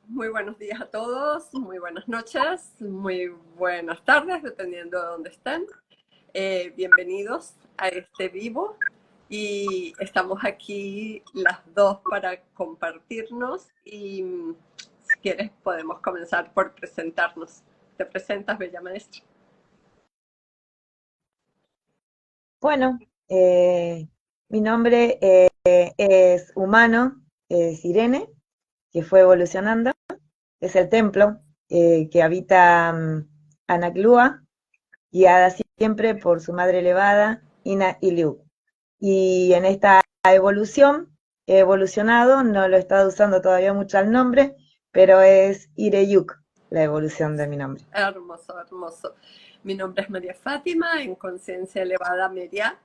Muy buenos días a todos, muy buenas noches, muy buenas tardes, dependiendo de dónde estén. Bienvenidos a este vivo y estamos aquí las dos para compartirnos y si quieres podemos comenzar por presentarnos. ¿Te presentas, bella maestra? Bueno, mi nombre es humano, es Irene, que fue evolucionando, es el templo que habita Anaklúa, guiada siempre por su madre elevada, Ina Iliu. Y en esta evolución, he evolucionado, no lo he estado usando todavía mucho el nombre, pero es Ireyuk, la evolución de mi nombre. Hermoso, hermoso. Mi nombre es María Fátima, en conciencia elevada media.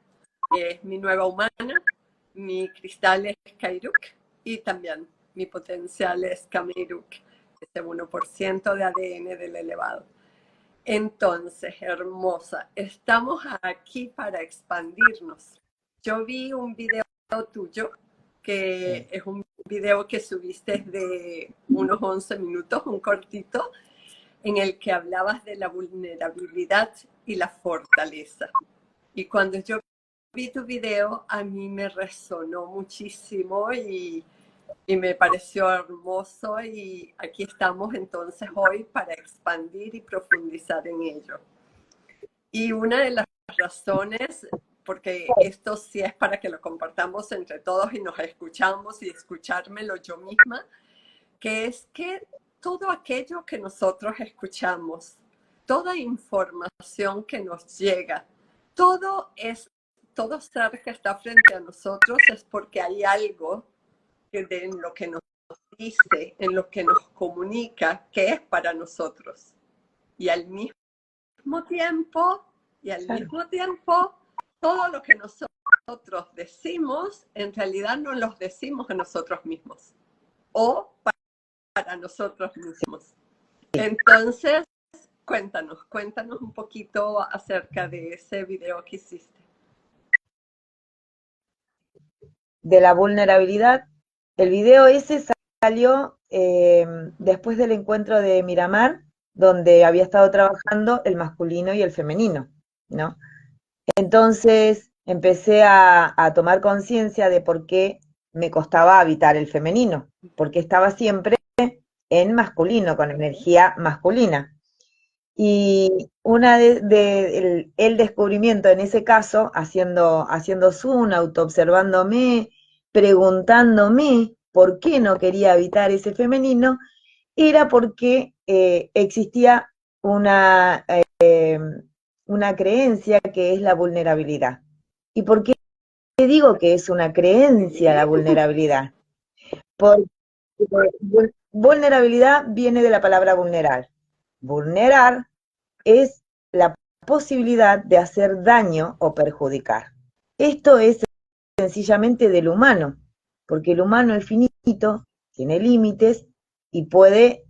Es mi nueva humana, mi cristal es Kairuk y también mi potencial es Kameiruk, ese 1% de ADN del elevado. Entonces, hermosa, estamos aquí para expandirnos. Yo vi un video tuyo, que es un video que subiste de unos 11 minutos, un cortito, en el que hablabas de la vulnerabilidad y la fortaleza. Y cuando yo vi tu video, a mí me resonó muchísimo y me pareció hermoso y aquí estamos entonces hoy para expandir y profundizar en ello. Y una de las razones, porque esto sí es para que lo compartamos entre todos y nos escuchamos y escuchármelo yo misma, que es que todo aquello que nosotros escuchamos, toda información que nos llega, todo ser que está frente a nosotros es porque hay algo en lo que nos dice, en lo que nos comunica, que es para nosotros. Y al mismo tiempo, todo lo que nosotros decimos, en realidad no los decimos a nosotros mismos o para nosotros mismos. Entonces, cuéntanos un poquito acerca de ese video que hiciste. De la vulnerabilidad. El video ese salió después del encuentro de Miramar, donde había estado trabajando el masculino y el femenino, ¿no? Entonces empecé a tomar conciencia de por qué me costaba habitar el femenino, porque estaba siempre en masculino, con energía masculina. Y el descubrimiento en ese caso, haciendo zoom, autoobservándome, preguntándome por qué no quería habitar ese femenino, era porque existía eh, una creencia que es la vulnerabilidad. ¿Y por qué digo que es una creencia la vulnerabilidad? Porque vulnerabilidad viene de la palabra vulnerar. Vulnerar es la posibilidad de hacer daño o perjudicar. Esto es sencillamente del humano, porque el humano es finito, tiene límites y puede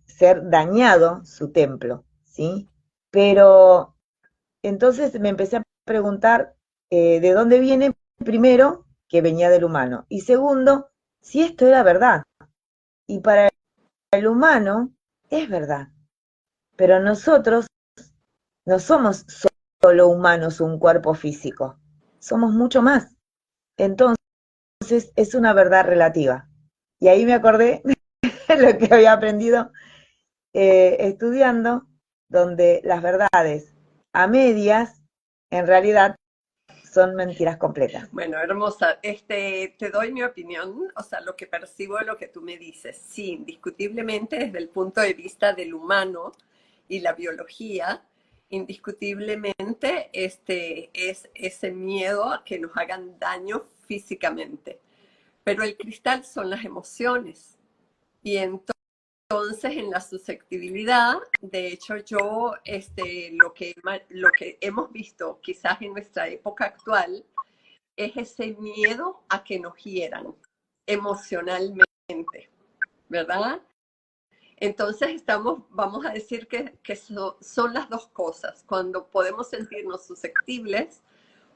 ser dañado su templo, ¿sí? Pero entonces me empecé a preguntar de dónde viene, primero, que venía del humano, y segundo, si esto era verdad. Y para el humano es verdad, pero nosotros no somos solo humanos, un cuerpo físico, somos mucho más. Entonces es una verdad relativa. Y ahí me acordé de lo que había aprendido estudiando, donde las verdades a medias en realidad son mentiras completas. Bueno, hermosa, te doy mi opinión, o sea, lo que percibo de lo que tú me dices. Sí, indiscutiblemente desde el punto de vista del humano y la biología, indiscutiblemente es ese miedo a que nos hagan daño físicamente. Pero el cristal son las emociones. Y entonces en la susceptibilidad, de hecho lo que hemos visto quizás en nuestra época actual, es ese miedo a que nos hieran emocionalmente, ¿verdad? Entonces vamos a decir que son las dos cosas, cuando podemos sentirnos susceptibles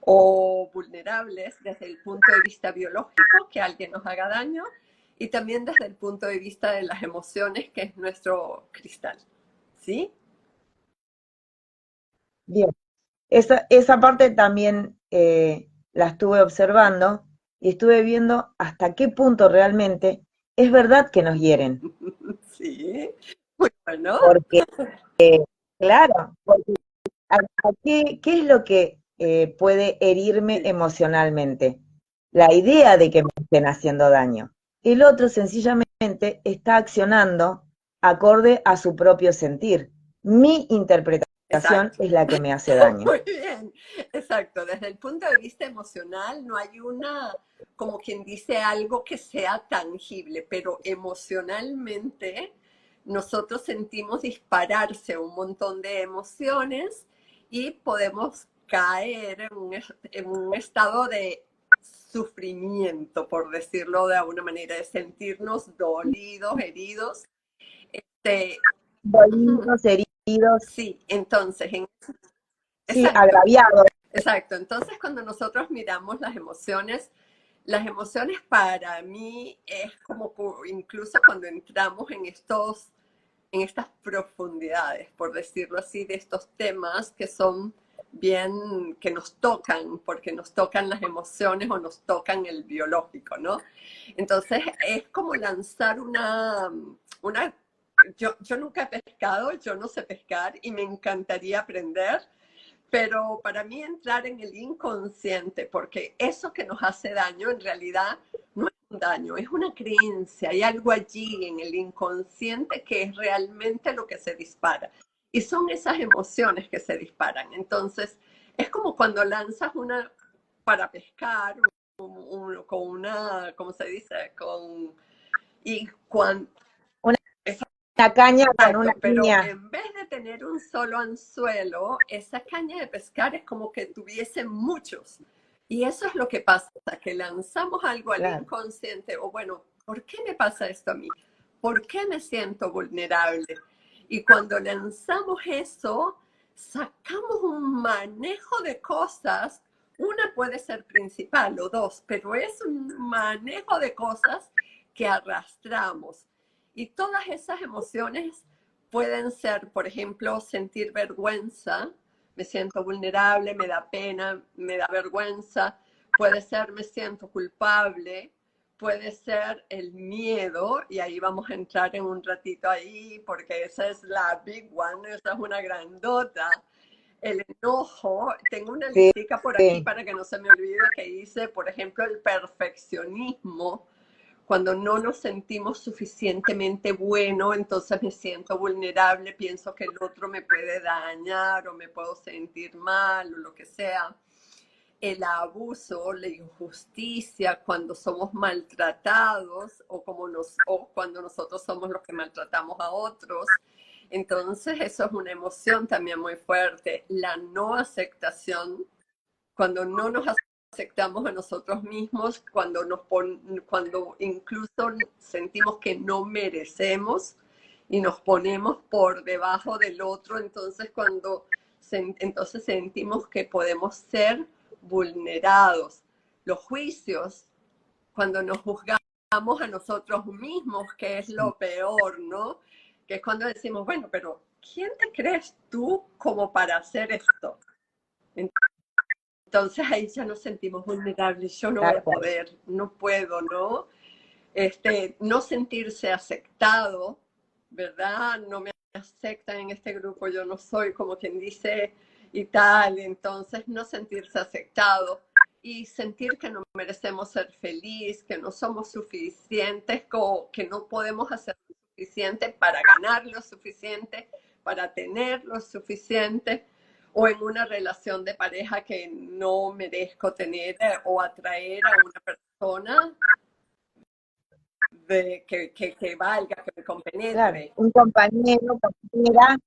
o vulnerables desde el punto de vista biológico, que alguien nos haga daño, y también desde el punto de vista de las emociones, que es nuestro cristal. ¿Sí? Bien. Esa parte también la estuve observando y estuve viendo hasta qué punto realmente es verdad que nos hieren. Sí. Muy bueno. Porque, claro, porque ¿qué es lo que puede herirme Sí, emocionalmente? La idea de que me estén haciendo daño. El otro sencillamente está accionando acorde a su propio sentir. Mi interpretación exacto. es la que me hace daño. Muy bien, exacto. Desde el punto de vista emocional no hay una, como quien dice, algo que sea tangible, pero emocionalmente nosotros sentimos dispararse un montón de emociones y podemos caer en un estado de sufrimiento, por decirlo de alguna manera, de sentirnos dolidos, heridos. Este, Dolidos, heridos, sí, entonces, sí, exacto. agraviados. Exacto, entonces cuando nosotros miramos las emociones para mí es como incluso cuando entramos en estas profundidades, por decirlo así, de estos temas que son bien, que nos tocan, porque nos tocan las emociones o nos tocan el biológico, ¿no? Entonces es como lanzar una yo nunca he pescado, yo no sé pescar y me encantaría aprender, pero para mí entrar en el inconsciente, porque eso que nos hace daño en realidad no es un daño, es una creencia, hay algo allí en el inconsciente que es realmente lo que se dispara. Y son esas emociones que se disparan. Entonces, es como cuando lanzas una para pescar, con una, ¿cómo se dice? Y cuando, Una caña con una exacto, pero piña. en vez de tener un solo anzuelo, esa caña de pescar es como que tuviese muchos. Y eso es lo que pasa, que lanzamos algo al Claro. inconsciente, o bueno, ¿por qué me pasa esto a mí? ¿Por qué me siento vulnerable? Y cuando lanzamos eso, sacamos un manejo de cosas, una puede ser principal o dos, pero es un manejo de cosas que arrastramos. Y todas esas emociones pueden ser, por ejemplo, sentir vergüenza, me siento vulnerable, me da pena, me da vergüenza, puede ser me siento culpable, puede ser el miedo, y ahí vamos a entrar en un ratito ahí, porque esa es la big one, esa es una grandota. El enojo, tengo una Sí, listica por aquí sí. para que no se me olvide que dice, por ejemplo, el perfeccionismo, cuando no nos sentimos suficientemente bueno, entonces me siento vulnerable, pienso que el otro me puede dañar o me puedo sentir mal o lo que sea. El abuso, la injusticia, cuando somos maltratados o cuando nosotros somos los que maltratamos a otros. Entonces eso es una emoción también muy fuerte. La no aceptación, cuando no nos aceptamos a nosotros mismos, cuando incluso sentimos que no merecemos y nos ponemos por debajo del otro, entonces sentimos que podemos ser vulnerados. Los juicios, cuando nos juzgamos a nosotros mismos, que es lo peor, ¿no? Que es cuando decimos, bueno, pero ¿quién te crees tú como para hacer esto? Entonces ahí ya nos sentimos vulnerables, yo no voy Tal a cual. poder, no puedo, ¿no? No sentirse aceptado, ¿verdad? No me aceptan en este grupo, yo no soy como quien dice y tal, entonces no sentirse aceptado y sentir que no merecemos ser felices, que no somos suficientes, que no podemos hacer lo suficiente para ganar lo suficiente, para tener lo suficiente, o en una relación de pareja que no merezco tener o atraer a una persona que valga, que me Claro. compenetre. Un compañero, compañera,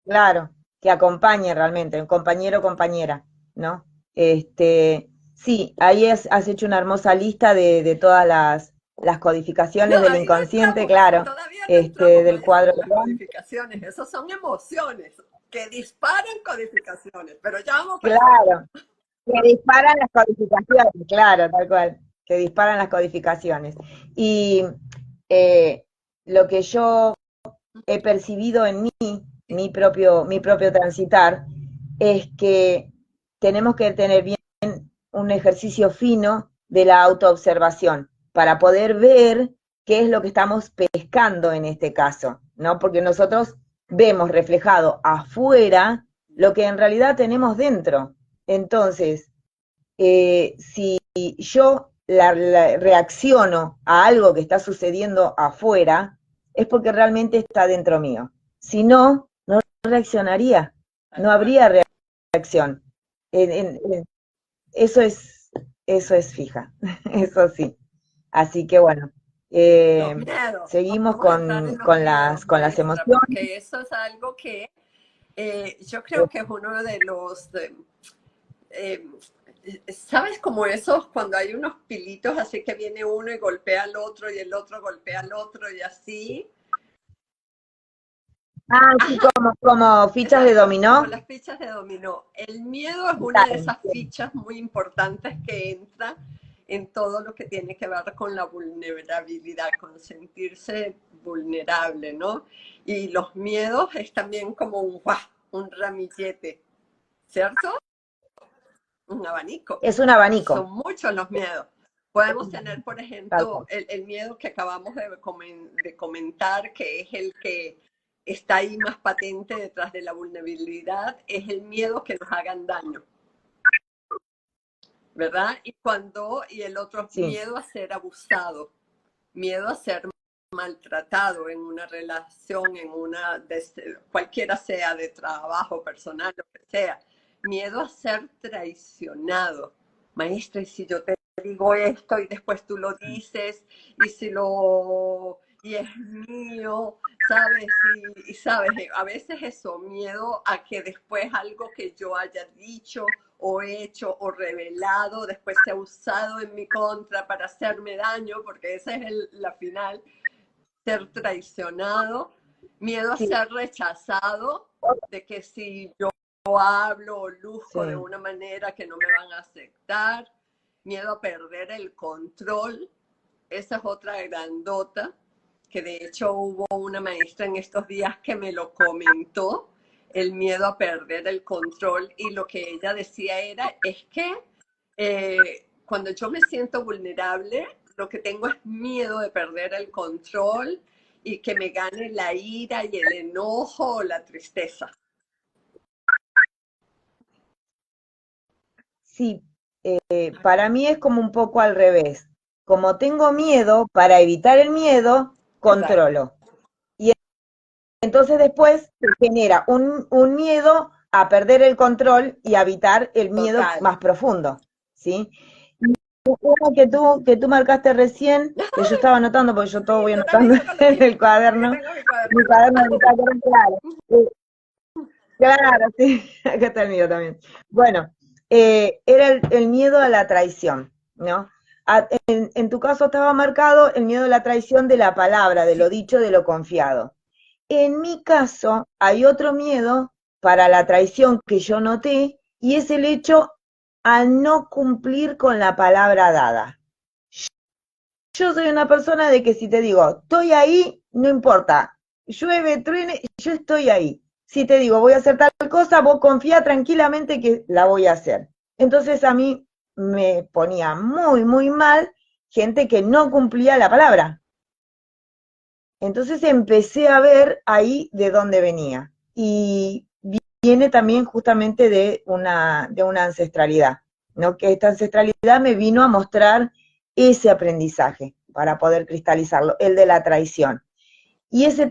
claro, que acompañe realmente, un compañero, compañera, ¿no? Sí, ahí has hecho una hermosa lista de todas las No, codificaciones del ahí no inconsciente, entramos, claro, todavía no entramos a del eso cuadro. de las codificaciones, esas son emociones que disparan codificaciones, pero ya vamos para allá. Claro, que disparan las codificaciones, claro, tal cual. que disparan las codificaciones. Y lo que yo he percibido en mí, mi propio transitar, es que tenemos que tener bien un ejercicio fino de la autoobservación para poder ver qué es lo que estamos pescando en este caso, ¿no? Porque nosotros vemos reflejado afuera lo que en realidad tenemos dentro. Entonces, si yo reacciono a algo que está sucediendo afuera, es porque realmente está dentro mío. Si no, no reaccionaría, no habría reacción. Eso es fija, eso sí. Así que bueno, Los miedos. seguimos Vamos a entrar en los miedos, con las maestra, emociones. porque eso es algo que yo creo que es uno de los... ¿sabes cómo esos cuando hay unos pilitos así que viene uno y golpea al otro y el otro golpea al otro y así? Ah, sí, como fichas de Exacto, dominó. como las fichas de dominó. El miedo es una de esas fichas muy importantes que entra en todo lo que tiene que ver con la vulnerabilidad, con sentirse vulnerable, ¿no? Y los miedos es también como un ramillete, ¿cierto? Un abanico. Es un abanico. Son muchos los miedos. Podemos tener, por ejemplo, el miedo que acabamos de comentar, que es el que está ahí más patente detrás de la vulnerabilidad, es el miedo que nos hagan daño, ¿verdad? Y el otro es miedo a ser abusado, miedo a ser maltratado en una relación, cualquiera sea, de trabajo, personal, lo que sea. Miedo a ser traicionado. Maestra, y si yo te digo esto y después tú lo dices, y es mío, ¿sabes? Y sabes, a veces eso, miedo a que después algo que yo haya dicho o hecho o revelado después sea usado en mi contra para hacerme daño, porque esa es la final, ser traicionado, miedo a ser rechazado, de que si yo hablo o luzco de una manera que no me van a aceptar, miedo a perder el control, esa es otra grandota, que de hecho hubo una maestra en estos días que me lo comentó, el miedo a perder el control, y lo que ella decía es que cuando yo me siento vulnerable, lo que tengo es miedo de perder el control y que me gane la ira y el enojo o la tristeza. Sí, para mí es como un poco al revés. Como tengo miedo, para evitar el miedo, controlo. Y entonces después se genera un miedo a perder el control y a evitar el miedo más profundo, ¿sí? Una que tú marcaste recién, que yo estaba anotando, porque yo todo voy anotando en el cuaderno. Mi cuaderno de claro. Claro, sí, acá está el mío también. Bueno, era el miedo a la traición, ¿no? En tu caso estaba marcado el miedo a la traición de la palabra, de lo dicho, de lo confiado. En mi caso hay otro miedo para la traición que yo noté, y es el hecho a no cumplir con la palabra dada. Yo soy una persona de que si te digo, estoy ahí, no importa, llueve, truene, yo estoy ahí. Si te digo, voy a hacer tal cosa, vos confía tranquilamente que la voy a hacer. Entonces a mí me ponía muy, muy mal gente que no cumplía la palabra. Entonces empecé a ver ahí de dónde venía. Y viene también justamente de una ancestralidad, ¿no? Que esta ancestralidad me vino a mostrar ese aprendizaje para poder cristalizarlo, el de la traición. Y ese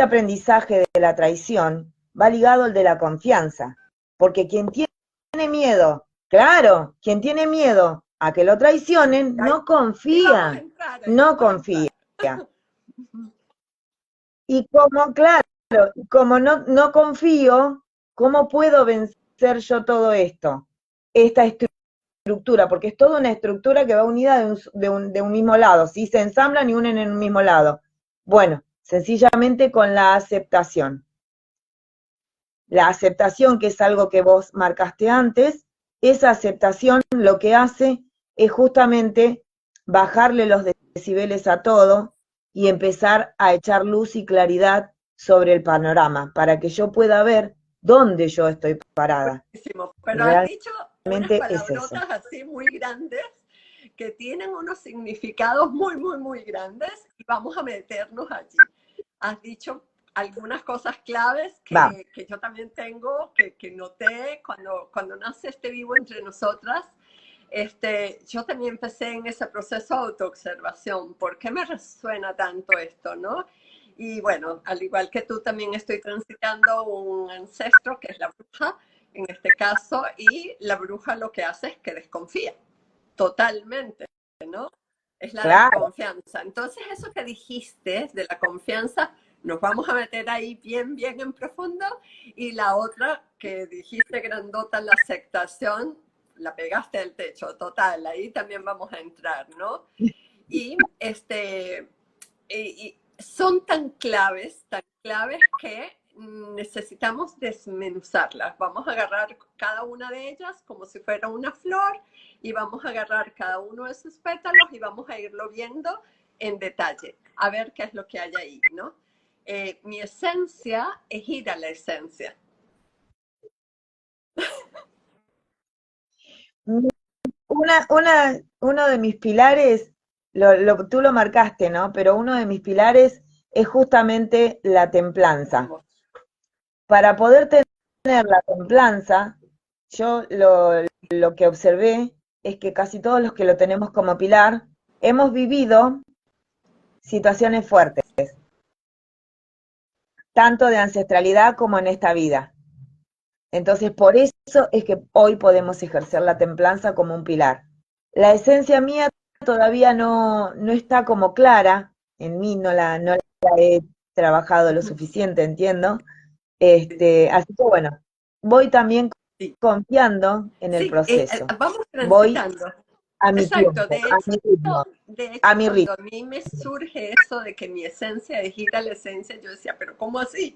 aprendizaje de la traición va ligado al de la confianza, porque quien tiene miedo, claro, quien tiene miedo a que lo traicionen, no confía, no confía. Y como, claro, como no confío, ¿cómo puedo vencer yo todo esto? Esta estructura, porque es toda una estructura que va unida de un mismo lado, ¿sí? Se ensamblan y unen en un mismo lado. Bueno, sencillamente con la aceptación. La aceptación, que es algo que vos marcaste antes, esa aceptación lo que hace es justamente bajarle los decibeles a todo y empezar a echar luz y claridad sobre el panorama, para que yo pueda ver dónde yo estoy parada. Buenísimo. Pero has Realmente dicho unas es eso. palabrotas así muy grandes que tienen unos significados muy, muy, muy grandes y vamos a meternos allí. Has dicho algunas cosas claves Va, que yo también tengo, que noté cuando nace este vivo entre nosotras. Yo también empecé en ese proceso de autoobservación. ¿Por qué me resuena tanto esto, no? Y bueno, al igual que tú, también estoy transitando un ancestro que es la bruja, en este caso, y la bruja lo que hace es que desconfía totalmente, ¿no? Es la claro. desconfianza. Entonces, eso que dijiste de la confianza, nos vamos a meter ahí bien, bien en profundo. Y la otra que dijiste grandota, la aceptación, la pegaste al techo, total, ahí también vamos a entrar, ¿no? Y, y son tan claves que necesitamos desmenuzarlas. Vamos a agarrar cada una de ellas como si fuera una flor y vamos a agarrar cada uno de sus pétalos y vamos a irlo viendo en detalle, a ver qué es lo que hay ahí, ¿no? Mi esencia es ir a la esencia. Uno de mis pilares, tú lo marcaste, ¿no? Pero uno de mis pilares es justamente la templanza. Para poder tener la templanza, yo lo que observé es que casi todos los que lo tenemos como pilar hemos vivido situaciones fuertes, tanto de ancestralidad como en esta vida. Entonces, por eso es que hoy podemos ejercer la templanza como un pilar. La esencia mía todavía no está como clara, en mí no la he trabajado lo suficiente, entiendo. Así que bueno, voy también Sí, confiando en el sí, proceso. vamos Voy transitando. a mi Exacto, tiempo, a mi ritmo, de a hecho, mi ritmo. cuando a mí me surge eso de que mi esencia es ir a la esencia, yo decía, pero ¿cómo así?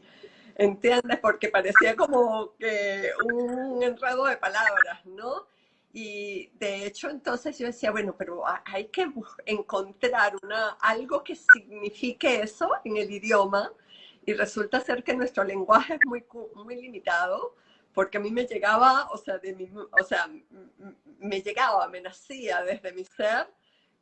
¿Entiendes? Porque parecía como que un enredo de palabras, ¿no? Y de hecho, entonces yo decía, bueno, pero hay que encontrar algo que signifique eso en el idioma, y resulta ser que nuestro lenguaje es muy limitado, porque a mí me llegaba, o sea, me llegaba, me nacía desde mi ser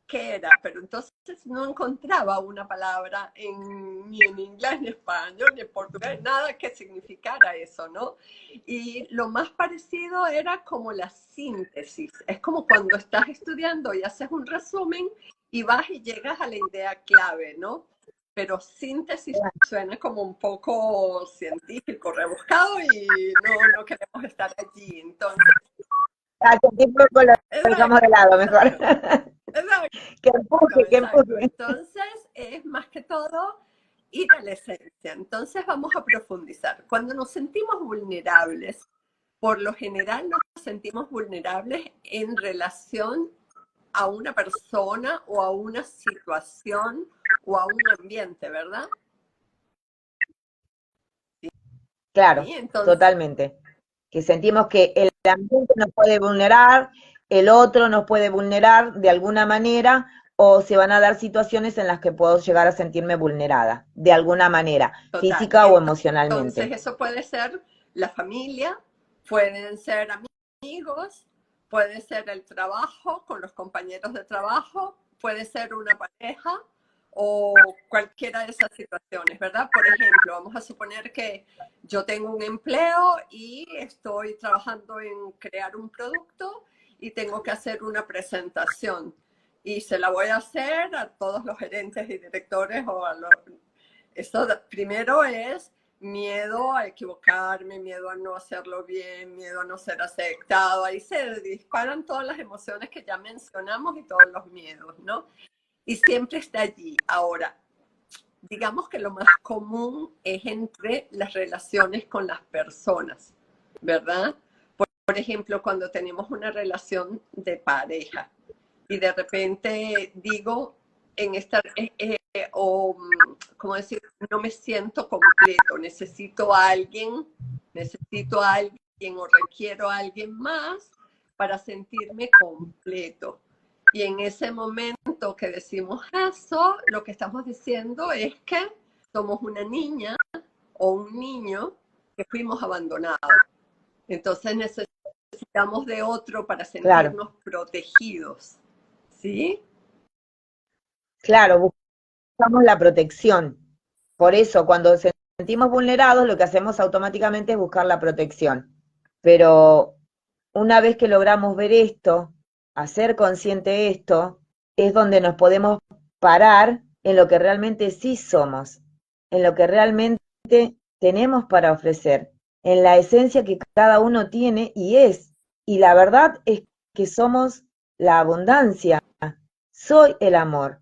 qué era, pero entonces no encontraba una palabra ni en inglés, ni en español, ni en portugués, nada que significara eso, ¿no? Y lo más parecido era como la síntesis. Es como cuando estás estudiando y haces un resumen y vas y llegas a la idea clave, ¿no? Pero síntesis suena como un poco científico, rebuscado y no queremos estar allí. Entonces, El tiempo lo dejamos de exacto, lado mejor. exacto, exacto. Que Exacto. empuje. Entonces, es más que todo ir a la esencia. Entonces, vamos a profundizar. Cuando nos sentimos vulnerables, por lo general nos sentimos vulnerables en relación a una persona o a una situación o a un ambiente, ¿verdad? Claro, Sí, entonces, totalmente. Que sentimos que el ambiente nos puede vulnerar, el otro nos puede vulnerar de alguna manera, o se van a dar situaciones en las que puedo llegar a sentirme vulnerada, de alguna manera, total. física o Entonces, emocionalmente. eso puede ser la familia, pueden ser amigos, puede ser el trabajo con los compañeros de trabajo, puede ser una pareja o cualquiera de esas situaciones, ¿verdad? Por ejemplo, vamos a suponer que yo tengo un empleo y estoy trabajando en crear un producto y tengo que hacer una presentación y se la voy a hacer a todos los gerentes y directores o a los... Esto primero es miedo a equivocarme, miedo a no hacerlo bien, miedo a no ser aceptado. Ahí se disparan todas las emociones que ya mencionamos y todos los miedos, ¿no? Y siempre está allí. Ahora, digamos que lo más común es entre las relaciones con las personas, ¿verdad? Por ejemplo, cuando tenemos una relación de pareja y de repente digo en esta, o, ¿cómo decir? No me siento completo, necesito a alguien o requiero a alguien más para sentirme completo. Y en ese momento que decimos eso, lo que estamos diciendo es que somos una niña o un niño que fuimos abandonados. Entonces necesitamos de otro para Claro, sentirnos protegidos. ¿Sí? claro, buscamos la protección. Por eso, cuando se sentimos vulnerados, lo que hacemos automáticamente es buscar la protección. Pero una vez que logramos ver esto, hacer consciente esto, es donde nos podemos parar en lo que realmente sí somos, en lo que realmente tenemos para ofrecer, en la esencia que cada uno tiene y es. Y la verdad es que somos la abundancia, soy el amor.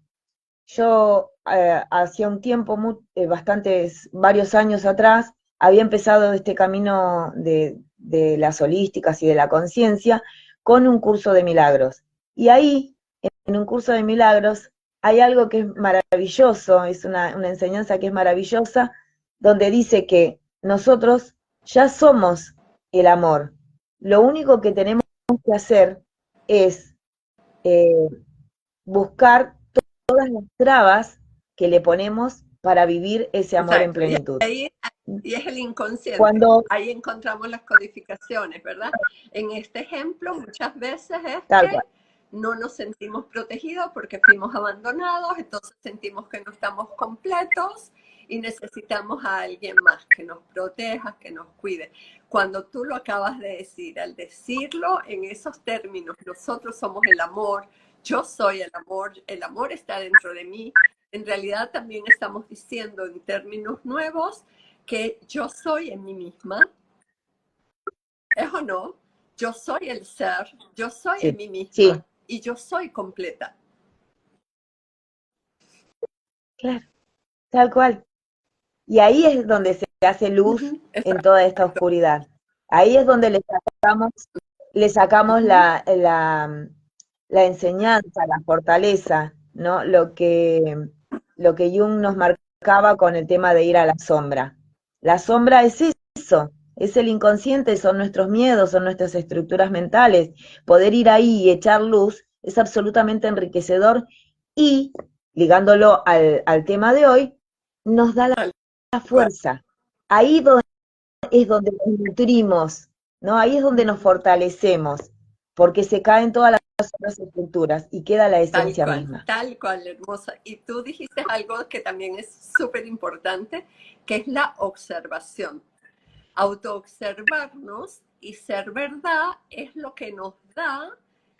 Yo hacía un tiempo, varios años atrás, había empezado este camino de las holísticas y de la conciencia con un curso de milagros. Y ahí, en un curso de milagros, hay algo que es maravilloso, es una enseñanza que es maravillosa, donde dice que nosotros ya somos el amor. Lo único que tenemos que hacer es eh, buscar todas las trabas que le ponemos para vivir ese amor en Exacto. plenitud. Y es el inconsciente. Cuando, Ahí encontramos las codificaciones, ¿verdad? En este ejemplo, muchas veces es tal que cual, no nos sentimos protegidos porque fuimos abandonados, entonces sentimos que no estamos completos y necesitamos a alguien más que nos proteja, que nos cuide. Cuando tú lo acabas de decir, al decirlo en esos términos, nosotros somos el amor, yo soy el amor está dentro de mí, en realidad también estamos diciendo en términos nuevos que yo soy en mí misma, ¿es o no? Yo soy el ser, yo soy en sí, mí sí, misma y yo soy completa. claro, tal cual. Y ahí es donde se hace luz en toda esta Exacto. oscuridad. Ahí es donde le sacamos la enseñanza, la fortaleza, ¿no? Lo que Jung nos marcaba con el tema de ir a la sombra. La sombra es eso, es el inconsciente, son nuestros miedos, son nuestras estructuras mentales. Poder ir ahí y echar luz es absolutamente enriquecedor y, ligándolo al tema de hoy, nos da Tal la cual. fuerza. Es donde nos nutrimos, ¿no? Ahí es donde nos fortalecemos, porque se caen todas las otras estructuras y queda la esencia misma. Tal cual, hermosa. Y tú dijiste algo que también es súper importante, que es la observación. Autoobservarnos y ser verdad es lo que nos da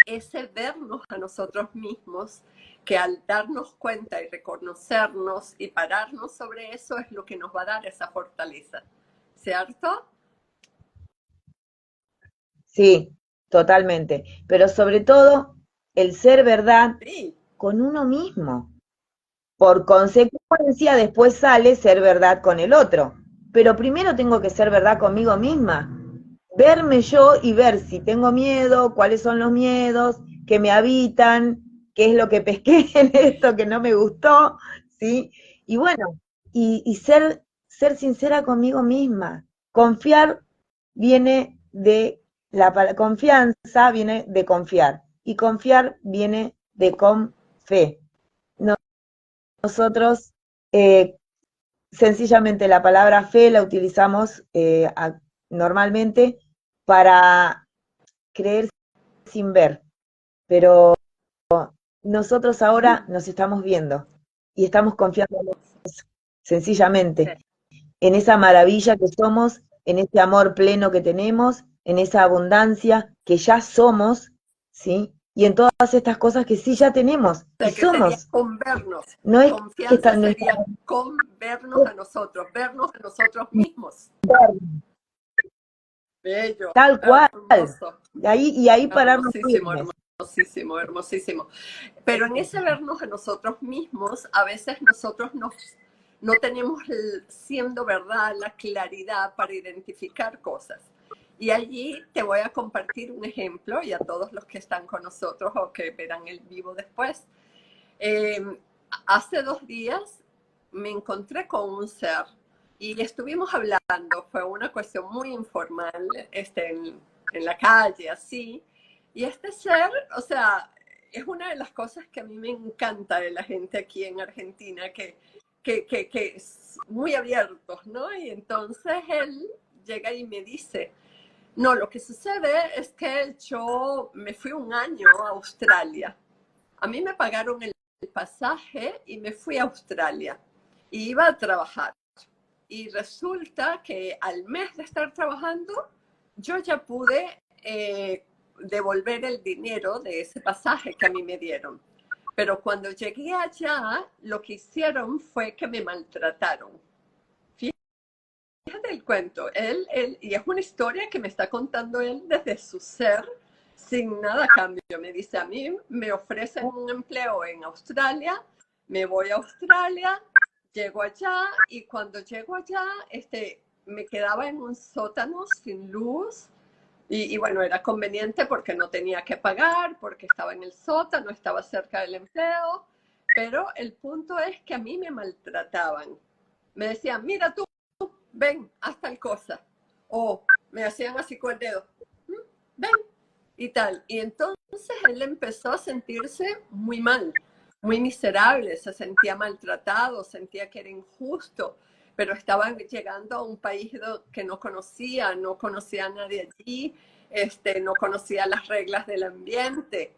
ese vernos a nosotros mismos, que al darnos cuenta y reconocernos y pararnos sobre eso es lo que nos va a dar esa fortaleza, ¿cierto? Sí, totalmente. Pero sobre todo, el ser verdad Sí, con uno mismo. Por consecuencia, después sale ser verdad con el otro. Pero primero tengo que ser verdad conmigo misma. Verme yo y ver si tengo miedo, cuáles son los miedos que me habitan, qué es lo que pesqué en esto que no me gustó, ¿sí? Y bueno, y ser sincera conmigo misma. Confiar viene de confianza viene de confiar y confiar viene de con fe. Nosotros eh, sencillamente la palabra fe la utilizamos normalmente para creer sin ver, pero nosotros ahora nos estamos viendo y estamos confiando sencillamente en esa maravilla que somos, en ese amor pleno que tenemos, en esa abundancia que ya somos, ¿sí? Y en todas estas cosas que sí ya tenemos o y sea, que sería somos. con vernos. No es que Confianza no está sería con vernos a nosotros mismos. Bello, tal cual. hermoso, Y ahí pararnos hermosísimo, firmes. hermosísimo, hermosísimo. Pero en ese vernos a nosotros mismos, a veces nosotros no tenemos, siendo verdad, la claridad para identificar cosas. Y allí te voy a compartir un ejemplo, y a todos los que están con nosotros o que verán el vivo después. Eh, Hace 2 días me encontré con un ser y estuvimos hablando, fue una cuestión muy informal, en la calle, así. Y este ser, o sea, es una de las cosas que a mí me encanta de la gente aquí en Argentina, que es muy abiertos, ¿no? Y entonces él llega y me dice, no, lo que sucede es que yo me fui un año a Australia. A mí me pagaron el pasaje y me fui a Australia. Y iba a trabajar. Y resulta que al mes de estar trabajando, yo ya pude devolver el dinero de ese pasaje que a mí me dieron. Pero cuando llegué allá, lo que hicieron fue que me maltrataron. Fíjate el cuento, y es una historia que me está contando él desde su ser, sin nada a cambio. Me dice, a mí me ofrecen un empleo en Australia, me voy a Australia, llego allá, y cuando llego allá, me quedaba en un sótano sin luz, y bueno, era conveniente porque no tenía que pagar, porque estaba en el sótano, estaba cerca del empleo, pero el punto es que a mí me maltrataban. Me decían, mira tú, ven, haz tal cosa. O me hacían así con el dedo, ven, y tal. Y entonces él empezó a sentirse muy mal, muy miserable, se sentía maltratado, sentía que era injusto, pero estaba llegando a un país que no conocía a nadie allí, no conocía las reglas del ambiente.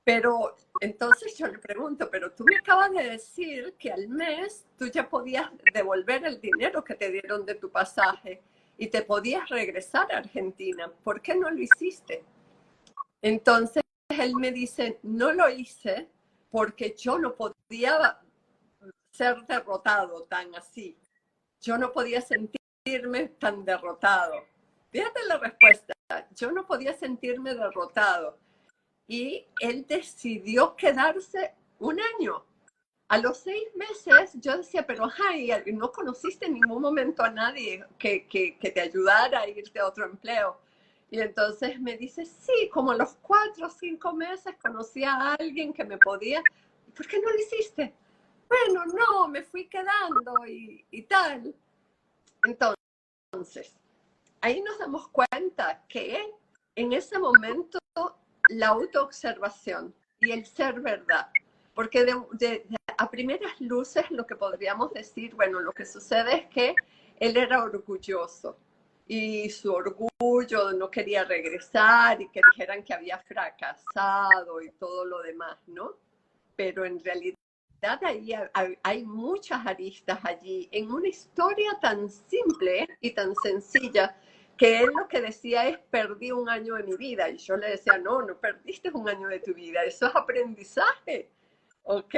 Pero entonces yo le pregunto, pero tú me acabas de decir que al mes tú ya podías devolver el dinero que te dieron de tu pasaje y te podías regresar a Argentina. ¿Por qué no lo hiciste? Entonces él me dice, no lo hice porque yo no podía ser derrotado tan así. Yo no podía sentirme tan derrotado. Fíjate la respuesta. Yo no podía sentirme derrotado. Y él decidió quedarse un año. A los 6 meses yo decía, pero ajá, y no conociste en ningún momento a nadie que te ayudara a irte a otro empleo. Y entonces me dice, sí, como a los 4 o 5 meses conocí a alguien que me podía. ¿Por qué no lo hiciste? Bueno, no, me fui quedando y tal. Entonces, ahí nos damos cuenta que en ese momento la autoobservación y el ser verdad, porque a primeras luces lo que podríamos decir, bueno, lo que sucede es que él era orgulloso y su orgullo no quería regresar y que dijeran que había fracasado y todo lo demás, ¿no? Pero en realidad ahí hay muchas aristas allí en una historia tan simple y tan sencilla que él lo que decía es perdí un año de mi vida y yo le decía no perdiste un año de tu vida, eso es aprendizaje, ¿ok?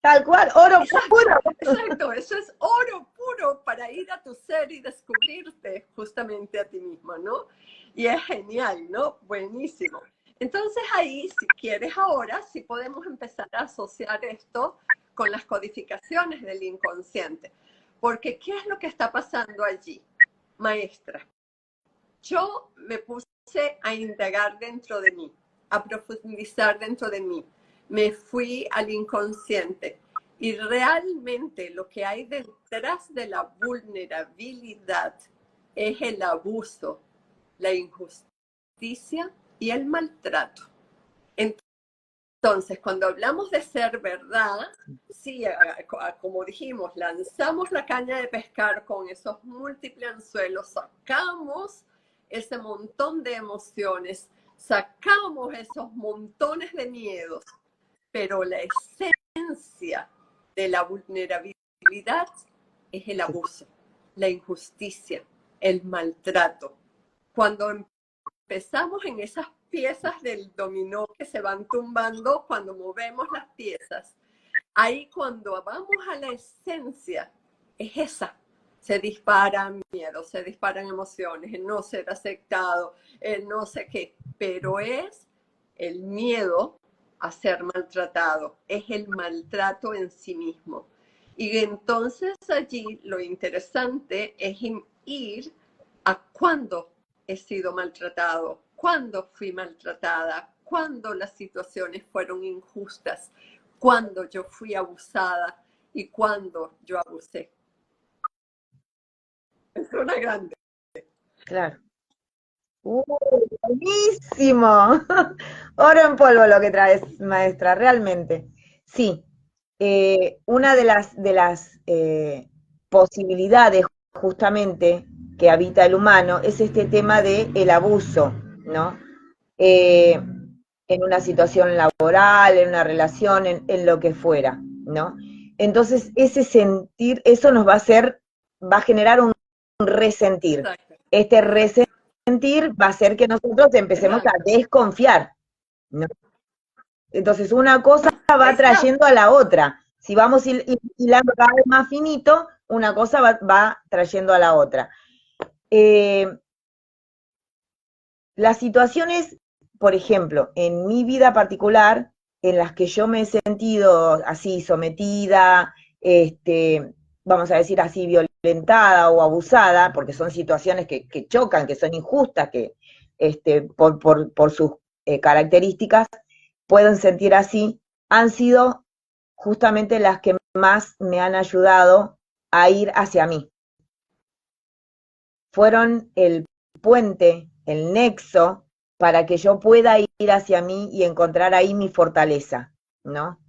Tal cual, oro puro. Exacto, eso es oro puro para ir a tu ser y descubrirte justamente a ti mismo, ¿no? Y es genial, ¿no? Buenísimo. Entonces ahí, si quieres ahora, sí podemos empezar a asociar esto con las codificaciones del inconsciente. Porque, ¿qué es lo que está pasando allí? Maestra, yo me puse a indagar dentro de mí, a profundizar dentro de mí. Me fui al inconsciente. Y realmente lo que hay detrás de la vulnerabilidad es el abuso, la injusticia y el maltrato. Entonces, cuando hablamos de ser verdad, sí, como dijimos, lanzamos la caña de pescar con esos múltiples anzuelos, sacamos ese montón de emociones, sacamos esos montones de miedos, pero la esencia de la vulnerabilidad es el abuso, la injusticia, el maltrato. Cuando empezamos en esas piezas del dominó que se van tumbando, cuando movemos las piezas, ahí cuando vamos a la esencia, es esa. Se disparan miedos, se disparan emociones, el no ser aceptado, el no sé qué, pero es el miedo a ser maltratado, es el maltrato en sí mismo. Y entonces allí lo interesante es ir a cuándo he sido maltratado, cuándo fui maltratada, cuándo las situaciones fueron injustas, cuándo yo fui abusada y cuándo yo abusé. Es una grande. Claro. Buenísimo. Oro en polvo lo que traes, maestra, realmente. Sí, una de las posibilidades justamente que habita el humano es este tema de el abuso, ¿no? Eh, en una situación laboral, en una relación, en lo que fuera, ¿no? Entonces, ese sentir, eso nos va a hacer, va a generar un resentir. Exacto, Este resentir va a hacer que nosotros empecemos a exacto. desconfiar, ¿no? Entonces, una cosa Ahí va está. trayendo a la otra. Si vamos hilando cada vez más finito, una cosa va trayendo a la otra. Eh, las situaciones, por ejemplo, en mi vida particular, en las que yo me he sentido así sometida, vamos a decir así, violentada o abusada, porque son situaciones que chocan, que son injustas, que por sus características pueden sentir así, han sido justamente las que más me han ayudado a ir hacia mí. Fueron el puente, el nexo, para que yo pueda ir hacia mí y encontrar ahí mi fortaleza, ¿no?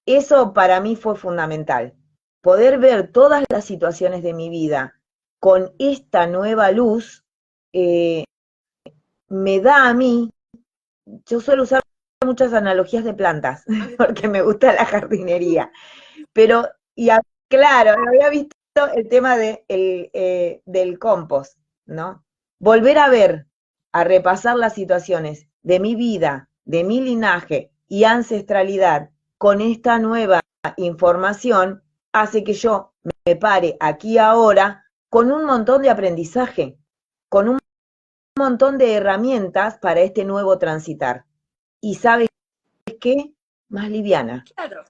Eso para mí fue fundamental. Poder ver todas las situaciones de mi vida con esta nueva luz eh, me da a mí, yo suelo usar muchas analogías de plantas, A mí porque también. me gusta la jardinería, pero, claro, había visto el tema del compost, ¿no? Volver a ver, a repasar las situaciones de mi vida, de mi linaje y ancestralidad con esta nueva información hace que yo me pare aquí ahora con un montón de aprendizaje, con un montón de herramientas para este nuevo transitar. Y ¿sabes qué? Más liviana, Claro,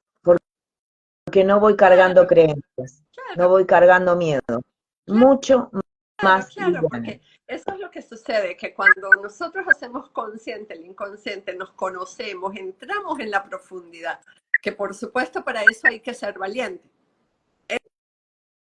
porque no voy cargando claro, creencias, no claro, voy cargando miedo, mucho claro, más claro, liviana. porque eso es lo que sucede, que cuando nosotros hacemos consciente el inconsciente, nos conocemos, entramos en la profundidad, que por supuesto para eso hay que ser valiente.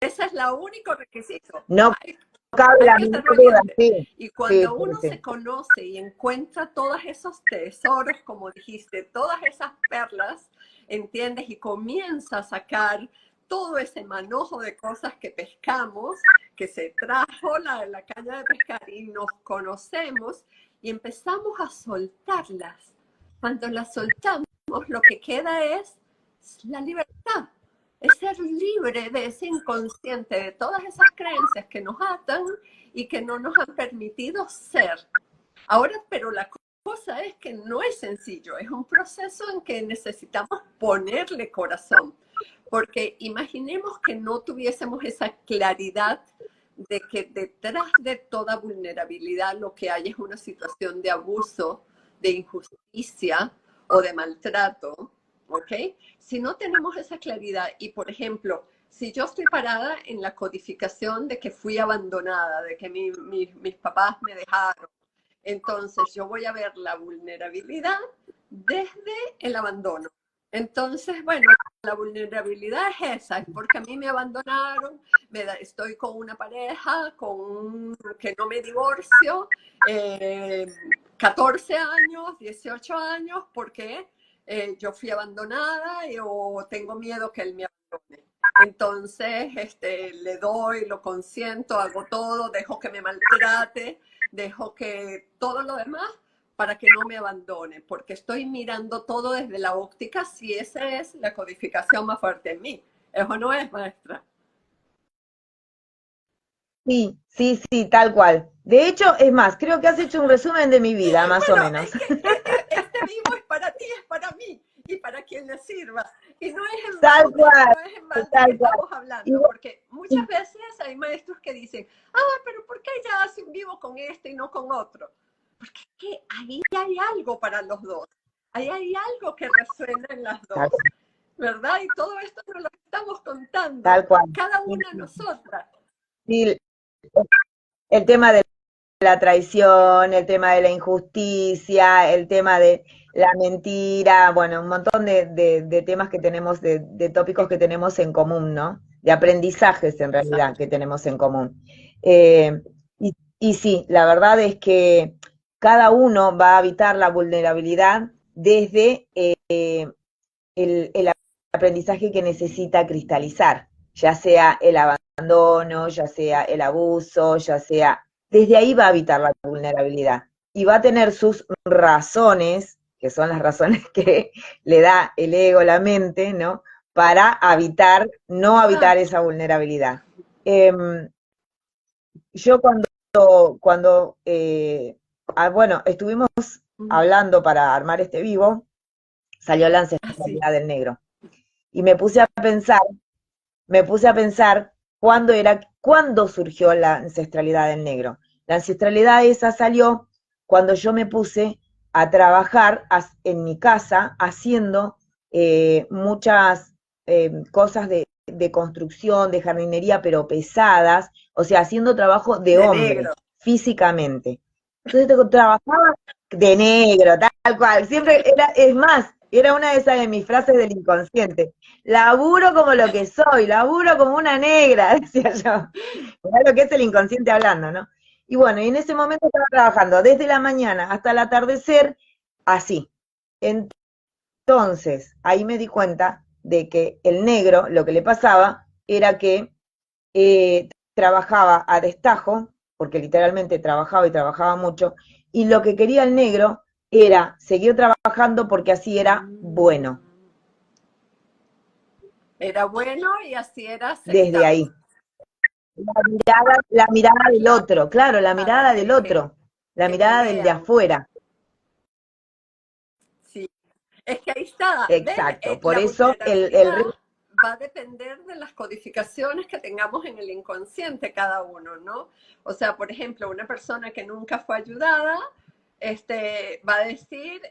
Ese es el único requisito. No Hay, cabe hay la que ser menor duda, valiente. sí, Y sí, cuando sí, uno se sí. conoce y encuentra todos esos tesoros, como dijiste, todas esas perlas, ¿entiendes? Y comienza a sacar todo ese manojo de cosas que pescamos, que se trajo la caña de pescar y nos conocemos y empezamos a soltarlas. Cuando las soltamos, lo que queda es la libertad, es ser libre de ese inconsciente, de todas esas creencias que nos atan y que no nos han permitido ser. Ahora, pero la cosa es que no es sencillo, es un proceso en que necesitamos ponerle corazón, porque imaginemos que no tuviésemos esa claridad de que detrás de toda vulnerabilidad lo que hay es una situación de abuso, de injusticia o de maltrato, ¿ok? Si no tenemos esa claridad y, por ejemplo, si yo estoy parada en la codificación de que fui abandonada, de que mis papás me dejaron, entonces yo voy a ver la vulnerabilidad desde el abandono. Entonces, bueno, la vulnerabilidad es esa, es porque a mí me abandonaron, estoy con una pareja, que no me divorcio, 14 años, 18 años, porque yo fui abandonada o tengo miedo que él me abandone. Entonces, le doy, lo consiento, hago todo, dejo que me maltrate, dejo que todo lo demás para que no me abandone, porque estoy mirando todo desde la óptica si esa es la codificación más fuerte en mí. Eso no es, maestra. Sí, sí, sí, tal cual. De hecho, es más, creo que has hecho un resumen de mi vida, más o Bueno, menos. es que este vivo es para ti, es para mí y para quien le sirva. Y no es en Tal balde, cual, no es en balde que tal cual. estamos Y, hablando, porque muchas y veces hay maestros que dicen, pero ¿por qué ella hace un vivo con este y no con otro? Porque es que ahí hay algo para los dos, ahí hay algo que resuena en las tal, dos, ¿verdad? Y todo esto nos lo estamos contando tal cual. cada Sí, una de nosotras. sí, el tema de la traición, el tema de la injusticia, el tema de la mentira, bueno, un montón de temas que tenemos, de tópicos que tenemos en común, ¿no? De aprendizajes en realidad Exacto. que tenemos en común. Eh, y sí, la verdad es que cada uno va a habitar la vulnerabilidad desde el aprendizaje que necesita cristalizar, ya sea el abandono, ya sea el abuso, ya sea, desde ahí va a habitar la vulnerabilidad y va a tener sus razones, que son las razones que le da el ego, la mente, ¿no? Para habitar, no habitar esa vulnerabilidad. Yo bueno, estuvimos hablando para armar este vivo, salió la ancestralidad del negro. Y me puse a pensar cuándo surgió la ancestralidad del negro. La ancestralidad esa salió cuando yo me puse a trabajar en mi casa haciendo muchas cosas de construcción, de jardinería, pero pesadas, o sea, haciendo trabajo de hombre, negro, físicamente. Entonces trabajaba de negro, tal cual. Siempre es más, era una de esas de mis frases del inconsciente. Laburo como lo que soy, laburo como una negra, decía yo. Era lo que es el inconsciente hablando, ¿no? Y bueno, y en ese momento estaba trabajando desde la mañana hasta el atardecer, así. Entonces, ahí me di cuenta de que el negro, lo que le pasaba, era que trabajaba a destajo, porque literalmente trabajaba y trabajaba mucho, y lo que quería el negro era seguir trabajando porque así era bueno. Era bueno y así era aceptado. Desde ahí. La mirada del otro, claro, la mirada del otro, la mirada del de afuera. Sí, es que ahí está. Exacto, por eso el va a depender de las codificaciones que tengamos en el inconsciente cada uno, ¿no? O sea, por ejemplo, una persona que nunca fue ayudada, va a decir,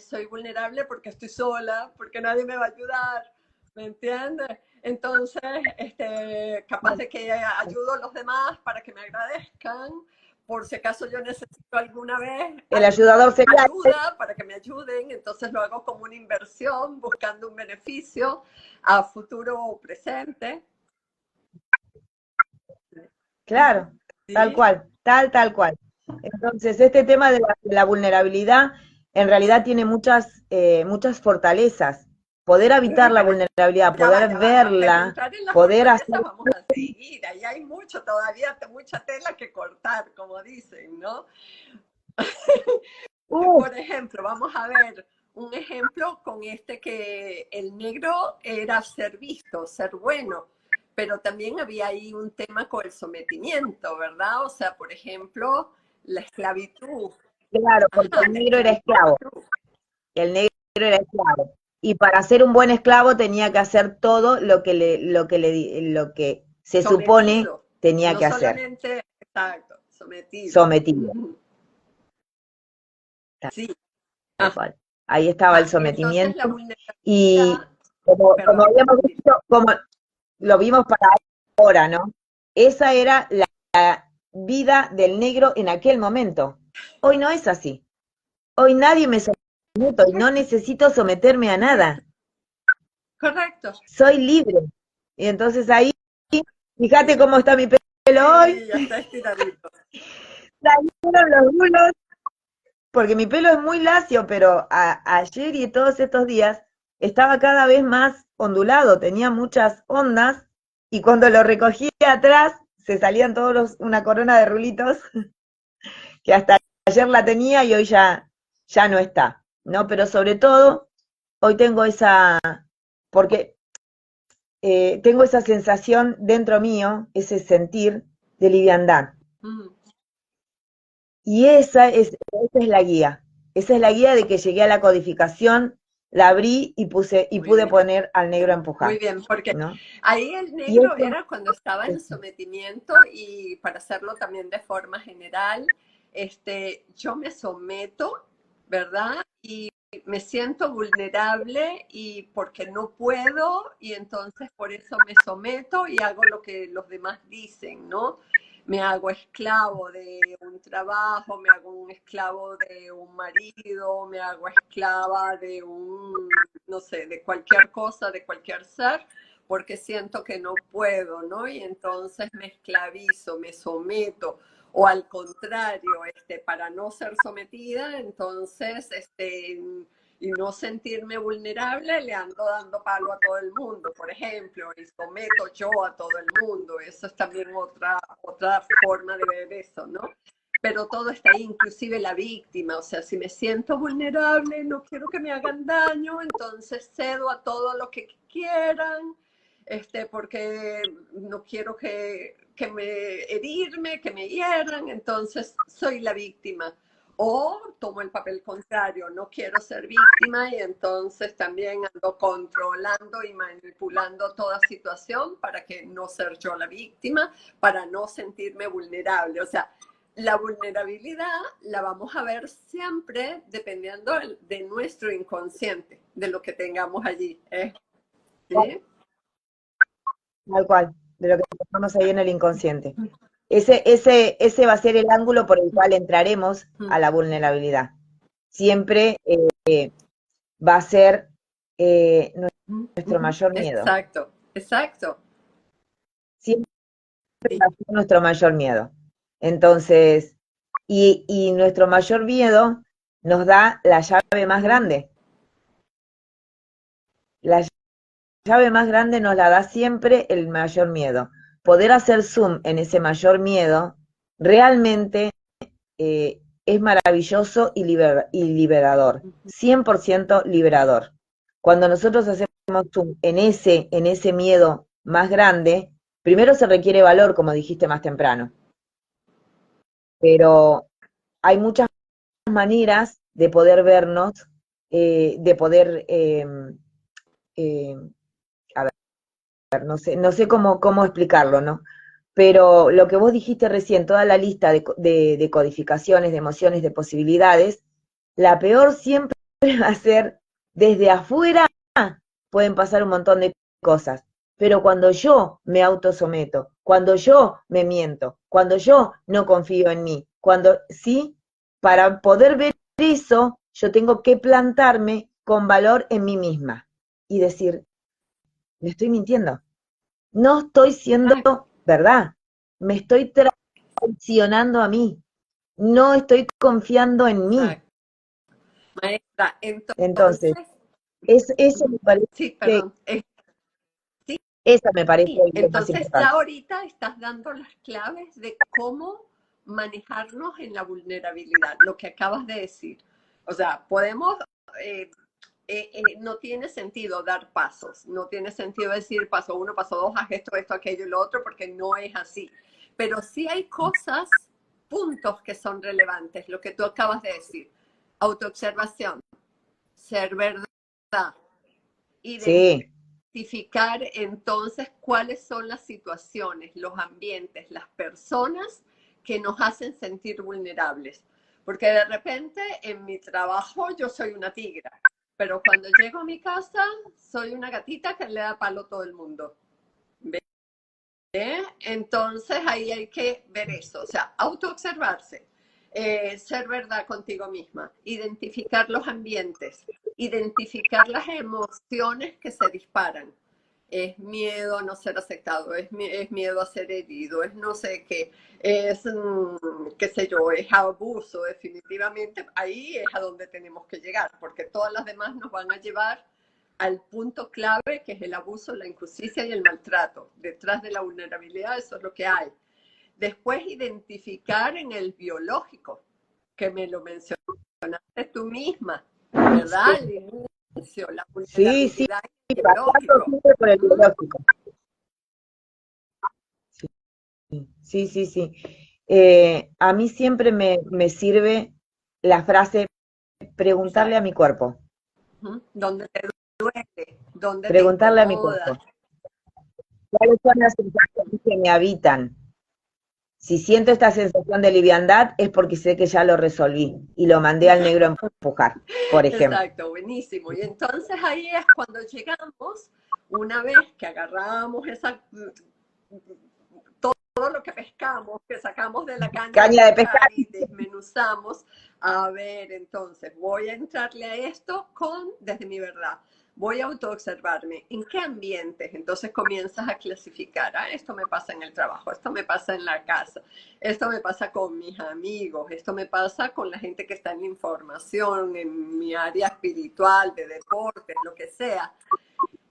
soy vulnerable porque estoy sola, porque nadie me va a ayudar, ¿me entiendes? Entonces, capaz de que ayudo a los demás para que me agradezcan, por si acaso yo necesito alguna vez el ayudador sería ayuda para que me ayuden, entonces lo hago como una inversión, buscando un beneficio a futuro o presente. Claro, ¿sí? Tal cual, tal cual. Entonces, este tema de la vulnerabilidad en realidad tiene muchas fortalezas. Poder habitar la vulnerabilidad, poder verla, poder hacer... Vamos a seguir, ahí hay mucho todavía, mucha tela que cortar, como dicen, ¿no? Por ejemplo, vamos a ver un ejemplo con que el negro era ser visto, ser bueno, pero también había ahí un tema con el sometimiento, ¿verdad? O sea, por ejemplo, la esclavitud. Claro, porque el negro era esclavo. El negro era esclavo. Y para ser un buen esclavo tenía que hacer todo lo que se supone tenía que hacer. Solamente, exacto, sometido. Sometido. Sí. Ahí estaba el sometimiento. Y como habíamos visto, como lo vimos para ahora, ¿no? Esa era la vida del negro en aquel momento. Hoy no es así. Hoy nadie me someto y no necesito someterme a nada. Correcto. Soy libre. Y entonces ahí, fíjate cómo está mi pelo hoy. Sí, ya está estiradito. Salieron los rulos, porque mi pelo es muy lacio, pero ayer y todos estos días estaba cada vez más ondulado, tenía muchas ondas, y cuando lo recogí atrás, se salían una corona de rulitos, que hasta ayer la tenía y hoy ya no está, ¿no? Pero sobre todo, hoy tengo porque tengo esa sensación dentro mío, ese sentir de liviandad. Y esa es la guía. Esa es la guía de que llegué a la codificación, la abrí y pude poner al negro a empujar. Muy bien, porque ¿no? ahí el negro era cuando estaba en sometimiento, y para hacerlo también de forma general, yo me someto, ¿verdad? Y me siento vulnerable y porque no puedo, y entonces por eso me someto y hago lo que los demás dicen, ¿no? Me hago esclavo de un trabajo, me hago un esclavo de un marido, me hago esclava de no sé, de cualquier cosa, de cualquier ser, porque siento que no puedo, ¿no? Y entonces me esclavizo, me someto, O al contrario, para no ser sometida, entonces, y no sentirme vulnerable, le ando dando palo a todo el mundo, por ejemplo, y someto yo a todo el mundo. Eso es también otra forma de ver eso, ¿no? Pero todo está ahí, inclusive la víctima. O sea, si me siento vulnerable, no quiero que me hagan daño, entonces cedo a todo lo que quieran, porque no quiero que me herirme, que me hieran, entonces soy la víctima. O tomo el papel contrario, no quiero ser víctima y entonces también ando controlando y manipulando toda situación para que no ser yo la víctima, para no sentirme vulnerable. O sea, la vulnerabilidad la vamos a ver siempre dependiendo de nuestro inconsciente, de lo que tengamos allí. ¿Sí? Tal cual, de lo que tenemos ahí en el inconsciente. Ese va a ser el ángulo por el cual entraremos a la vulnerabilidad. Siempre va a ser nuestro mayor miedo. Exacto, exacto. Siempre va a ser nuestro mayor miedo. Entonces, y nuestro mayor miedo nos da la llave más grande. La llave más grande nos la da siempre el mayor miedo. Poder hacer zoom en ese mayor miedo realmente es maravilloso y liberador, 100% liberador. Cuando nosotros hacemos zoom en ese miedo más grande, primero se requiere valor, como dijiste más temprano, pero hay muchas maneras de poder vernos, de poder, a ver, no sé cómo explicarlo, ¿no? Pero lo que vos dijiste recién, toda la lista de codificaciones, de emociones, de posibilidades, la peor siempre va a ser desde afuera, pueden pasar un montón de cosas, pero cuando yo me autosometo, cuando yo me miento, cuando yo no confío en mí, sí, para poder ver eso, yo tengo que plantarme con valor en mí misma y decir, me estoy mintiendo, no estoy siendo verdad, me estoy traicionando a mí, no estoy confiando en mí. Maestra, Entonces, entonces, eso me parece, sí, perdón. Sí, esa me parece lo más entonces ya importante. ahorita estás dando las claves de cómo manejarnos en la vulnerabilidad, lo que acabas de decir. O sea, podemos, no tiene sentido dar pasos, no tiene sentido decir paso uno, paso dos, haz esto, aquello y lo otro, porque no es así. Pero sí hay cosas, puntos que son relevantes, lo que tú acabas de decir. Autoobservación, ser verdad, Sí, identificar entonces cuáles son las situaciones, los ambientes, las personas que nos hacen sentir vulnerables. Porque de repente en mi trabajo yo soy una tigra, pero cuando llego a mi casa soy una gatita que le da palo a todo el mundo. ¿Ve? Entonces ahí hay que ver eso, o sea, autoobservarse, ser verdad contigo misma, identificar los ambientes, identificar las emociones que se disparan. Es miedo a no ser aceptado, es miedo a ser herido, es no sé qué, es, qué sé yo, es abuso, definitivamente. Ahí es a donde tenemos que llegar, porque todas las demás nos van a llevar al punto clave, que es el abuso, la injusticia y el maltrato. Detrás de la vulnerabilidad, eso es lo que hay. Después, identificar en el biológico, que me lo mencionaste tú misma, ¿verdad? Al inicio, la sí, sí, vulnerabilidad pasando biológico. siempre por el biológico. Sí, sí, sí. A mí siempre me sirve la frase preguntarle a mi cuerpo, Donde te duele, donde te preguntarle a mi incomoda. cuerpo. ¿Cuáles son las sensaciones que me habitan? Si siento esta sensación de liviandad es porque sé que ya lo resolví y lo mandé al negro a empujar, por ejemplo. Exacto, buenísimo. Y entonces ahí es cuando llegamos, una vez que agarramos todo lo que pescamos, que sacamos de la caña de Caña de pescar pescar. y desmenuzamos, a ver, entonces voy a entrarle a esto desde mi verdad. voy a autoobservarme. ¿En qué ambientes? Entonces comienzas a clasificar. Ah, esto me pasa en el trabajo, esto me pasa en la casa, esto me pasa con mis amigos, esto me pasa con la gente que está en la información, en mi área espiritual, de deportes, lo que sea.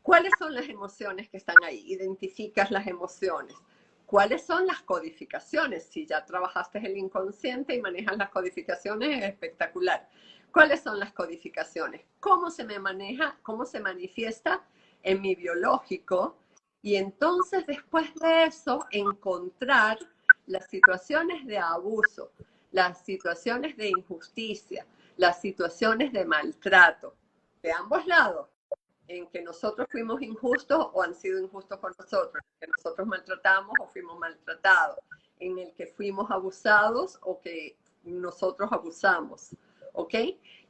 ¿Cuáles son las emociones que están ahí? Identificas las emociones. ¿Cuáles son las codificaciones? Si ya trabajaste el inconsciente y manejas las codificaciones, es espectacular. ¿Cuáles son las codificaciones? ¿Cómo se me maneja, cómo se manifiesta en mi biológico? Y entonces, después de eso, encontrar las situaciones de abuso, las situaciones de injusticia, las situaciones de maltrato, de ambos lados, en que nosotros fuimos injustos o han sido injustos con nosotros, que nosotros maltratamos o fuimos maltratados, en el que fuimos abusados o que nosotros abusamos, ¿ok?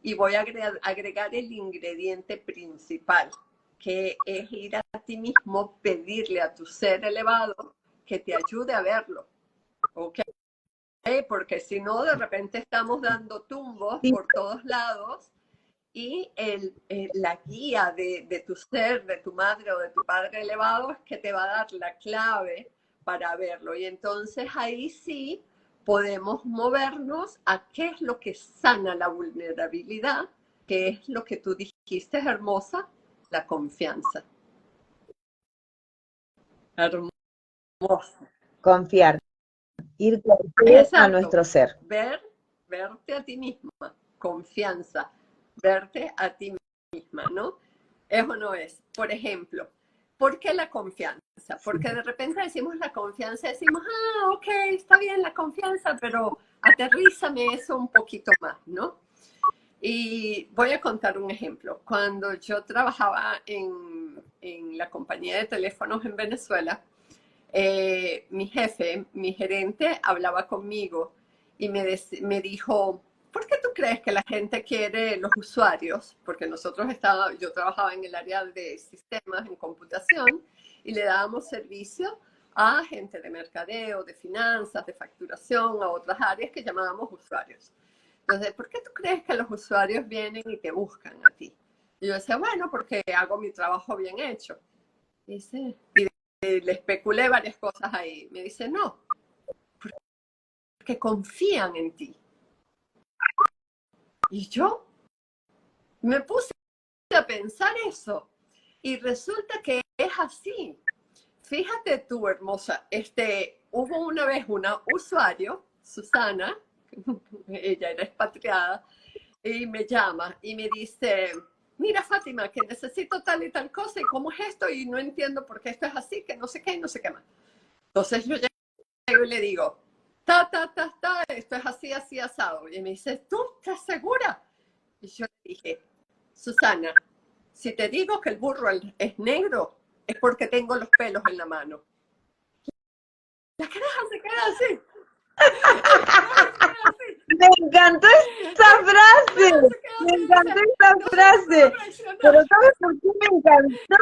Y voy a agregar el ingrediente principal, que es ir a ti mismo, pedirle a tu ser elevado que te ayude a verlo, ¿ok? Porque si no, de repente estamos dando tumbos Sí. por todos lados y la guía de tu ser, de tu madre o de tu padre elevado es que te va a dar la clave para verlo. Y entonces ahí sí podemos movernos a qué es lo que sana la vulnerabilidad, que es lo que tú dijiste, hermosa, la confianza. Hermosa. Confiar, ir a Exacto. nuestro ser. Verte a ti misma, confianza, verte a ti misma, ¿no? ¿Es o no es? Por ejemplo, ¿por qué la confianza? Porque de repente decimos la confianza, decimos, ah, ok, está bien la confianza, pero aterrízame eso un poquito más, ¿no? Y voy a contar un ejemplo. Cuando yo trabajaba en la compañía de teléfonos en Venezuela, mi jefe, mi gerente, hablaba conmigo y me dijo, ¿por qué tú crees que la gente quiere los usuarios? Porque yo trabajaba en el área de sistemas, en computación, y le dábamos servicio a gente de mercadeo, de finanzas, de facturación, a otras áreas que llamábamos usuarios. Entonces, ¿por qué tú crees que los usuarios vienen y te buscan a ti? Y yo decía, bueno, porque hago mi trabajo bien hecho. Dice, y le especulé varias cosas ahí. Me dice, no, porque confían en ti. Y yo me puse a pensar eso. Y resulta que es así. Fíjate tú, hermosa, hubo una vez una usuario, Susana, ella era expatriada, y me llama y me dice, mira Fátima, que necesito tal y tal cosa, y cómo es esto, y no entiendo por qué esto es así, que no sé qué y no sé qué más. Entonces yo llego y le digo, esto es así, así, asado. Y me dice, ¿tú estás segura? Y yo le dije, Susana, si te digo que el burro es negro, es porque tengo los pelos en la mano. La caraja se queda así. Me encantó esa frase, me encantó esa frase, pero ¿sabes por qué me encantó?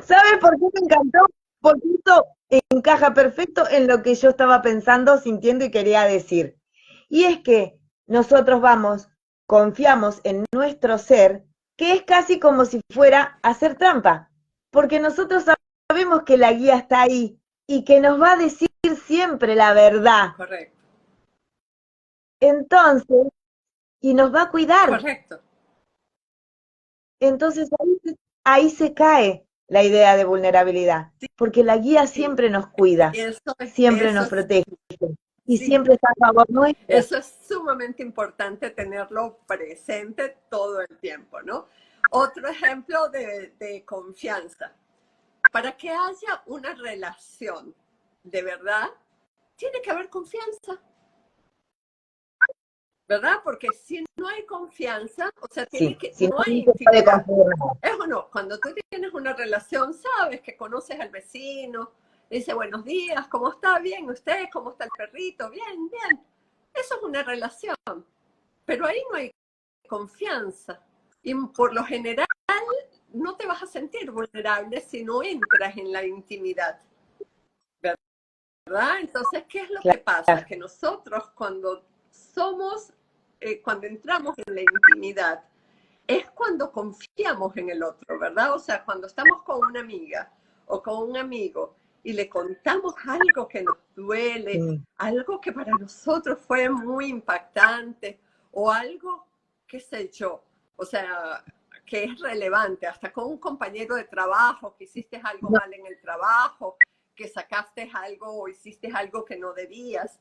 ¿Sabes por qué me encantó? Porque esto encaja perfecto en lo que yo estaba pensando, sintiendo y quería decir. Y es que nosotros confiamos en nuestro ser, que es casi como si fuera hacer trampa, porque nosotros sabemos que la guía está ahí y que nos va a decir siempre la verdad. Correcto. Entonces, y nos va a cuidar. Correcto. Entonces ahí se cae la idea de vulnerabilidad, porque la guía siempre nos cuida, siempre nos protege y sí, siempre está a favor nuestro. Eso es sumamente importante tenerlo presente todo el tiempo, ¿no? Otro ejemplo de confianza. Para que haya una relación de verdad, tiene que haber confianza. ¿Verdad? Porque si no hay confianza, o sea, Si no hay se puede intimidad. construir. ¿Es o no? Cuando tú tienes una relación, sabes que conoces al vecino, dice buenos días, ¿cómo está? Bien, ¿usted? ¿Cómo está el perrito? Bien, bien. Eso es una relación. Pero ahí no hay confianza. Y por lo general no te vas a sentir vulnerable si no entras en la intimidad. ¿Verdad? Entonces, ¿qué es lo que pasa? Que nosotros cuando entramos en la intimidad, es cuando confiamos en el otro, ¿verdad? O sea, cuando estamos con una amiga o con un amigo y le contamos algo que nos duele, algo que para nosotros fue muy impactante o algo, qué sé yo, o sea, que es relevante, hasta con un compañero de trabajo, que hiciste algo mal en el trabajo, que sacaste algo o hiciste algo que no debías,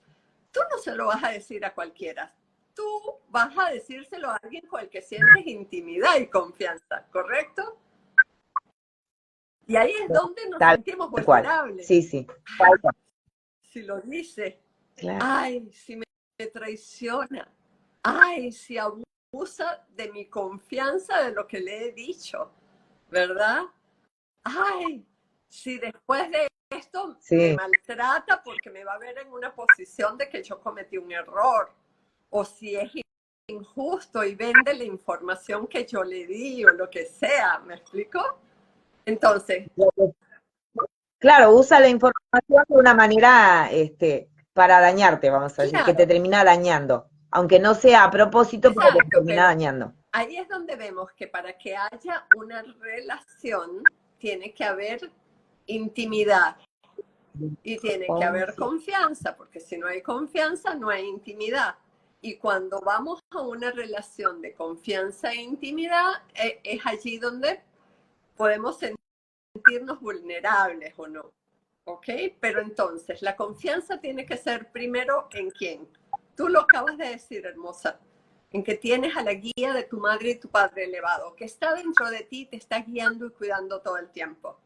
tú no se lo vas a decir a cualquiera. Tú vas a decírselo a alguien con el que sientes intimidad y confianza, ¿correcto? Y ahí es donde nos sentimos vulnerables. Sí, sí. Ay, si lo dice, Claro. ay, si me traiciona, ay, si abusa de mi confianza de lo que le he dicho, ¿verdad? Ay, si después de esto me maltrata porque me va a ver en una posición de que yo cometí un error, o si es injusto y vende la información que yo le di o lo que sea, ¿me explico? Entonces, claro, usa la información de una manera para dañarte, vamos a decir, que claro, te termina dañando, aunque no sea a propósito, pero te exacto, termina dañando. ahí es donde vemos que para que haya una relación tiene que haber intimidad y tiene que haber confianza, porque si no hay confianza no hay intimidad. Y cuando vamos a una relación de confianza e intimidad, es allí donde podemos sentirnos vulnerables o no. ¿Ok? Pero entonces, la confianza tiene que ser primero en quién. Tú lo acabas de decir, hermosa, en que tienes a la guía de tu madre y tu padre elevado, que está dentro de ti, te está guiando y cuidando todo el tiempo.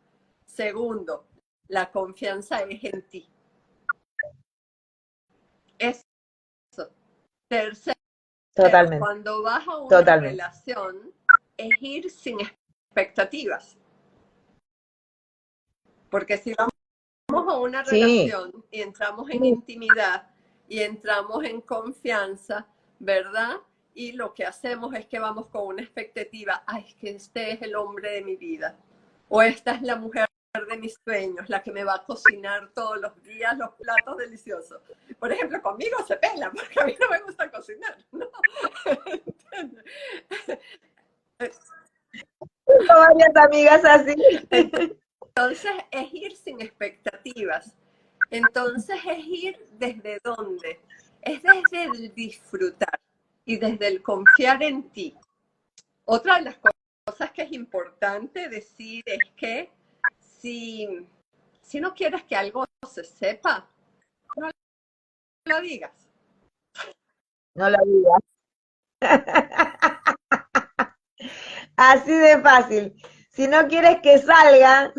Segundo, la confianza es en ti. Eso. Tercero, Totalmente. cuando vas a una relación, es ir sin expectativas. Porque si vamos a una relación y entramos en intimidad y entramos en confianza, ¿verdad? Y lo que hacemos es que vamos con una expectativa, ay, es que este es el hombre de mi vida, o esta es la mujer de mis sueños, la que me va a cocinar todos los días los platos deliciosos. Por ejemplo, conmigo se pela, porque a mí no me gusta cocinar, ¿no? Tengo varias amigas así. Entonces es ir sin expectativas. Entonces es ir desde dónde? Es desde el disfrutar y desde el confiar en ti. Otra de las cosas que es importante decir es que si no quieres que algo se sepa, no lo digas. No lo digas. Así de fácil. Si no quieres que salga,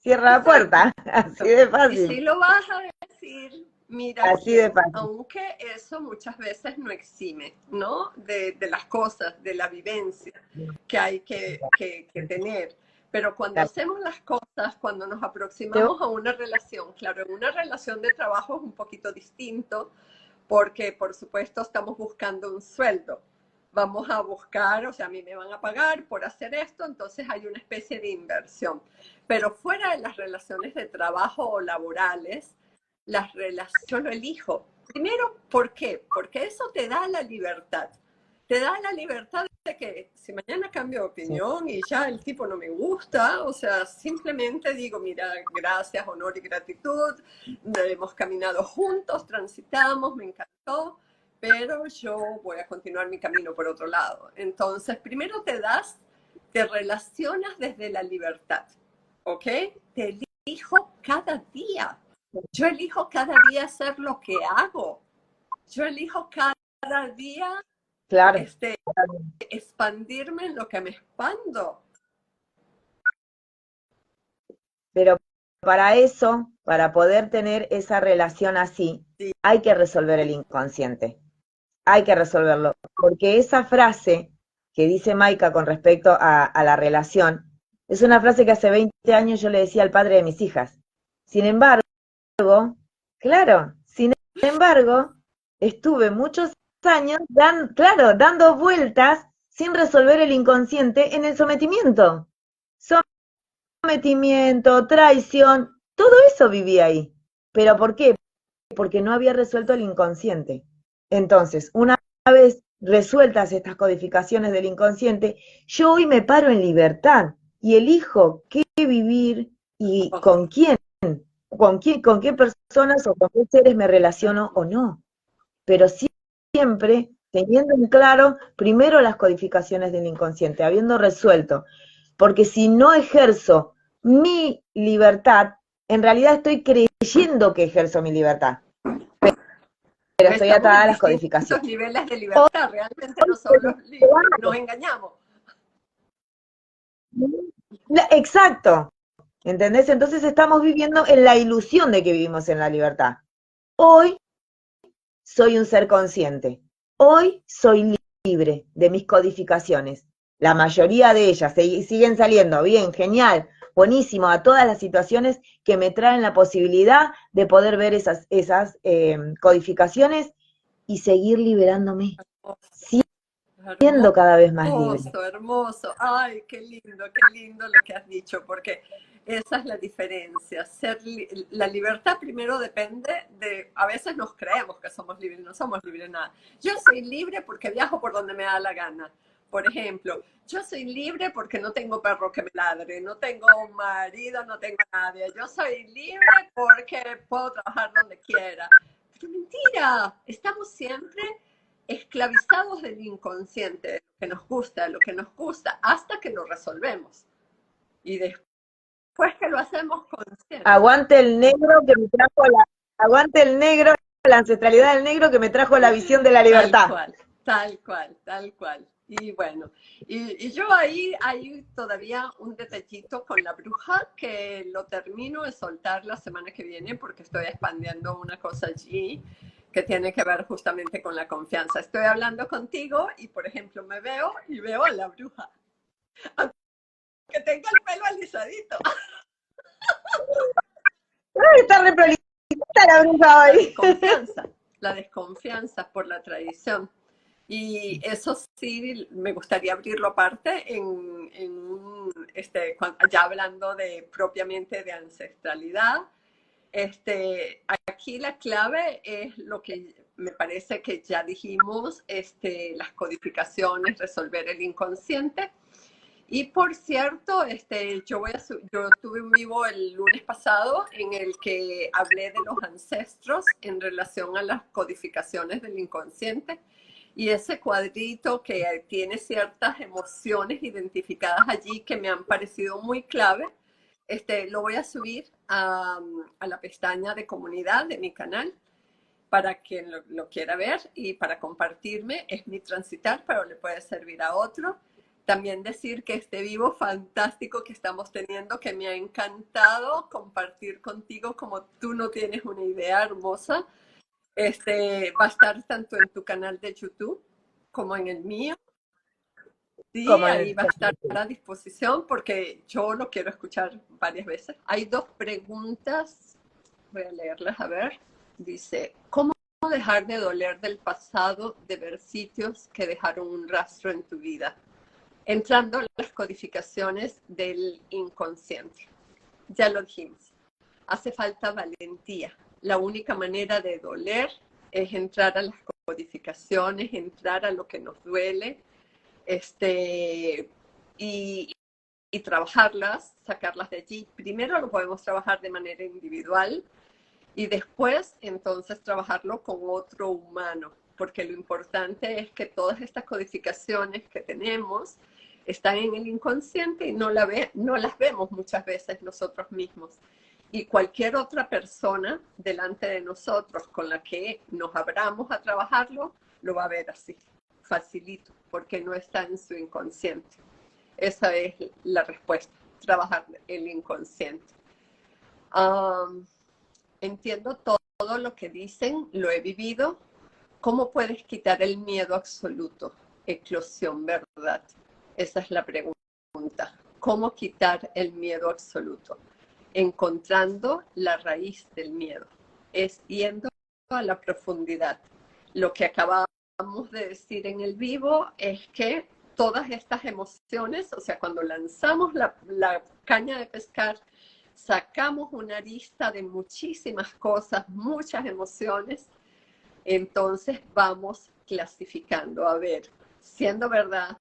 cierra la puerta. Así de fácil. Y si lo vas a decir, mira, así de fácil. Aunque eso muchas veces no exime, ¿no? De las cosas, de la vivencia que hay que tener. Pero cuando hacemos las cosas, cuando nos aproximamos a una relación, claro, en una relación de trabajo es un poquito distinto, porque por supuesto estamos buscando un sueldo. Vamos a buscar, o sea, a mí me van a pagar por hacer esto, entonces hay una especie de inversión. Pero fuera de las relaciones de trabajo o laborales, las relaciones, yo lo elijo. Primero, ¿por qué? Porque eso te da la libertad. Te da la libertad de que si mañana cambio de opinión y ya el tipo no me gusta, o sea, simplemente digo, mira, gracias, honor y gratitud, hemos caminado juntos, transitamos, me encantó, pero yo voy a continuar mi camino por otro lado. Entonces, primero te relacionas desde la libertad, ¿ok? Te elijo cada día. Yo elijo cada día hacer lo que hago. Yo elijo cada día expandirme en lo que me expando. Pero para eso, para poder tener esa relación así, hay que resolver el inconsciente. Hay que resolverlo. Porque esa frase que dice Maika con respecto a la relación, es una frase que hace 20 años yo le decía al padre de mis hijas. Sin embargo, estuve muchos años, dando vueltas sin resolver el inconsciente en el sometimiento. Sometimiento, traición, todo eso vivía ahí. ¿Pero por qué? Porque no había resuelto el inconsciente. Entonces, una vez resueltas estas codificaciones del inconsciente, yo hoy me paro en libertad y elijo qué vivir y con qué personas o con qué seres me relaciono o no. Pero siempre teniendo en claro primero las codificaciones del inconsciente, habiendo resuelto. Porque si no ejerzo mi libertad, en realidad estoy creyendo que ejerzo mi libertad, pero estoy Estamos atada en a las distintos codificaciones. niveles de libertad, realmente no somos libres, nos engañamos. Exacto, ¿entendés? Entonces estamos viviendo en la ilusión de que vivimos en la libertad. Hoy soy un ser consciente. Hoy soy libre de mis codificaciones. La mayoría de ellas siguen saliendo bien, genial, buenísimo, a todas las situaciones que me traen la posibilidad de poder ver esas codificaciones y seguir liberándome, siendo cada vez más libre. Hermoso, hermoso. Ay, qué lindo lo que has dicho, porque esa es la diferencia. La libertad primero depende de, a veces nos creemos que somos libres, no somos libres nada. Yo soy libre porque viajo por donde me da la gana. Por ejemplo, yo soy libre porque no tengo perro que me ladre, no tengo un marido, no tengo a nadie. Yo soy libre porque puedo trabajar donde quiera. Pero mentira, estamos siempre esclavizados del inconsciente, lo que nos gusta, hasta que lo resolvemos. Y después que lo hacemos consciente. Aguante el negro que me trajo aguante el negro, la ancestralidad del negro que me trajo la visión de la libertad. Tal cual. Y bueno, y yo ahí hay todavía un detallito con la bruja que lo termino de soltar la semana que viene porque estoy expandiendo una cosa allí que tiene que ver justamente con la confianza. Estoy hablando contigo y, por ejemplo, me veo y veo a la bruja. Aunque tenga el pelo alisadito. Está reprolita la bruja hoy. La desconfianza por la tradición. Y eso sí, me gustaría abrirlo aparte ya hablando propiamente de ancestralidad. Aquí la clave es lo que me parece que ya dijimos, las codificaciones, resolver el inconsciente. Y por cierto, yo tuve un vivo el lunes pasado en el que hablé de los ancestros en relación a las codificaciones del inconsciente. Y ese cuadrito que tiene ciertas emociones identificadas allí que me han parecido muy clave, lo voy a subir a la pestaña de comunidad de mi canal para quien lo quiera ver y para compartirme. Es mi transitar, pero le puede servir a otro. También decir que este vivo fantástico que estamos teniendo, que me ha encantado compartir contigo como tú no tienes una idea hermosa. Va a estar tanto en tu canal de YouTube como en el mío. Sí, ahí va a estar a disposición porque yo lo quiero escuchar varias veces. Hay dos preguntas, voy a leerlas a ver. Dice, ¿cómo dejar de doler del pasado de ver sitios que dejaron un rastro en tu vida? Entrando en las codificaciones del inconsciente. Ya lo dijimos, hace falta valentía. La única manera de doler es entrar a las codificaciones, entrar a lo que nos duele, y trabajarlas, sacarlas de allí. Primero lo podemos trabajar de manera individual y después entonces trabajarlo con otro humano, porque lo importante es que todas estas codificaciones que tenemos están en el inconsciente y no las vemos muchas veces nosotros mismos. Y cualquier otra persona delante de nosotros con la que nos abramos a trabajarlo, lo va a ver así, facilito, porque no está en su inconsciente. Esa es la respuesta, trabajar el inconsciente. Entiendo todo lo que dicen, lo he vivido. ¿Cómo puedes quitar el miedo absoluto? Eclosión, ¿verdad? Esa es la pregunta. ¿Cómo quitar el miedo absoluto? Encontrando la raíz del miedo. Es yendo a la profundidad. Lo que acabamos de decir en el vivo es que todas estas emociones, o sea, cuando lanzamos la caña de pescar, sacamos una lista de muchísimas cosas, muchas emociones, entonces vamos clasificando, a ver, siendo verdad,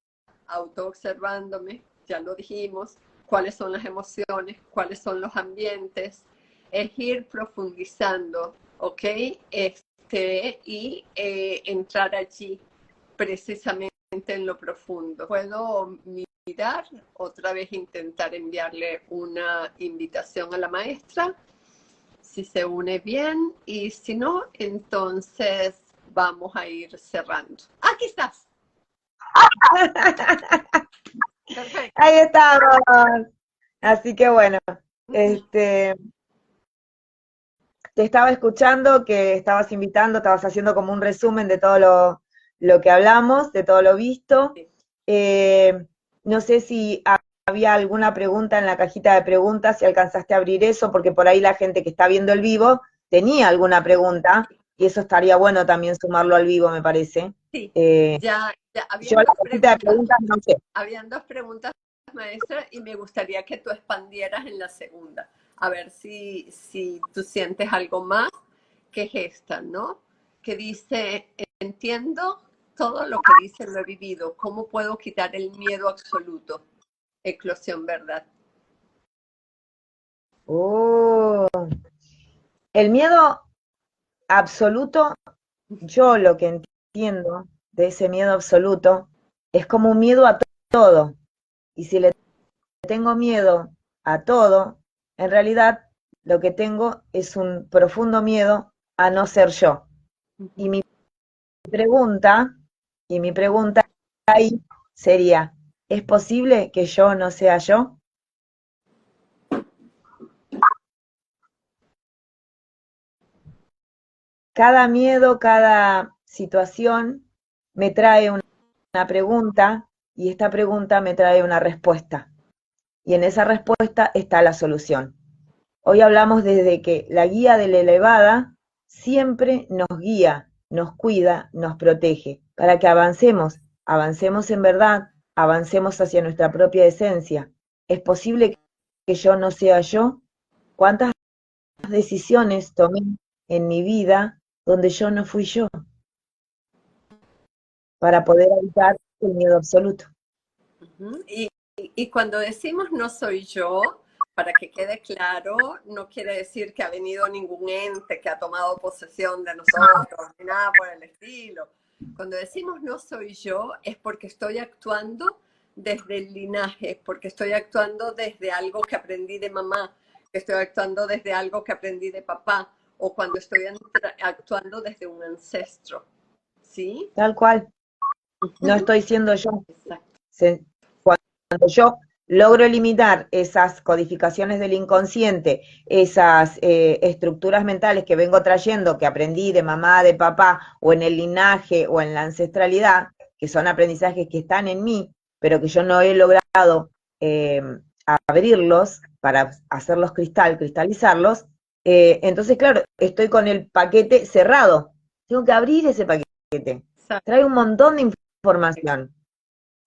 autoobservándome, ya lo dijimos, cuáles son las emociones, cuáles son los ambientes, es ir profundizando, ¿ok? Y entrar allí precisamente en lo profundo. Puedo mirar, otra vez intentar enviarle una invitación a la maestra, si se une bien, y si no, entonces vamos a ir cerrando. ¡Aquí estás! Perfecto. Ahí estamos. Así que bueno, te estaba escuchando que estabas invitando, estabas haciendo como un resumen de todo lo que hablamos, de todo lo visto. No sé si había alguna pregunta en la cajita de preguntas, si alcanzaste a abrir eso, porque por ahí la gente que está viendo el vivo tenía alguna pregunta, y eso estaría bueno también sumarlo al vivo, me parece. Sí, Yo la cajita de preguntas no sé. Habían dos preguntas, maestra, y me gustaría que tú expandieras en la segunda. A ver si tú sientes algo más que esta, ¿no? Que dice, entiendo todo lo que dice, lo he vivido. ¿Cómo puedo quitar el miedo absoluto? Eclosión, ¿verdad? El miedo absoluto, yo lo que entiendo de ese miedo absoluto es como un miedo a todo. Y si le tengo miedo a todo, en realidad lo que tengo es un profundo miedo a no ser yo. Y mi pregunta ahí sería, ¿es posible que yo no sea yo? Cada miedo, cada situación me trae una pregunta y esta pregunta me trae una respuesta. Y en esa respuesta está la solución. Hoy hablamos desde que la guía de la elevada siempre nos guía, nos cuida, nos protege, para que avancemos en verdad, avancemos hacia nuestra propia esencia. ¿Es posible que yo no sea yo? ¿Cuántas decisiones tomé en mi vida donde yo no fui yo? Para poder evitar el miedo absoluto. Y cuando decimos no soy yo, para que quede claro, no quiere decir que ha venido ningún ente que ha tomado posesión de nosotros, ni nada por el estilo. Cuando decimos no soy yo, es porque estoy actuando desde el linaje, porque estoy actuando desde algo que aprendí de mamá, que estoy actuando desde algo que aprendí de papá, o cuando estoy actuando desde un ancestro. ¿Sí? Tal cual. No estoy siendo yo. Exacto. Cuando yo logro eliminar esas codificaciones del inconsciente, esas estructuras mentales que vengo trayendo, que aprendí de mamá, de papá, o en el linaje, o en la ancestralidad, que son aprendizajes que están en mí, pero que yo no he logrado abrirlos para hacerlos cristalizarlos, entonces, claro, estoy con el paquete cerrado. Tengo que abrir ese paquete. Exacto. Trae un montón de información.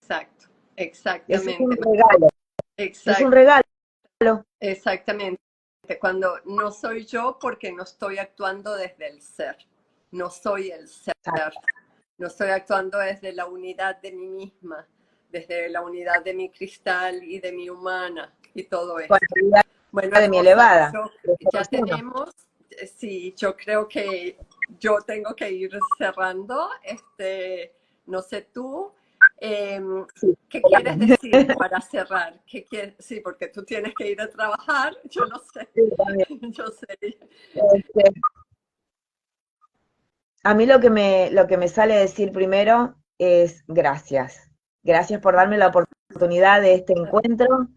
Exacto, exactamente. Es un regalo. Exacto. Es un regalo. Exactamente. Cuando no soy yo porque no estoy actuando desde el ser. No soy el ser. No estoy actuando desde la unidad de mí misma, desde la unidad de mi cristal y de mi humana y todo eso. Bueno, de mi elevada. Ya tenemos, sí, yo creo que yo tengo que ir cerrando. No sé tú, ¿qué quieres decir para cerrar? Sí, porque tú tienes que ir a trabajar, yo no sé. Yo sé. A mí lo que me sale decir primero es gracias. Gracias por darme la oportunidad de este encuentro,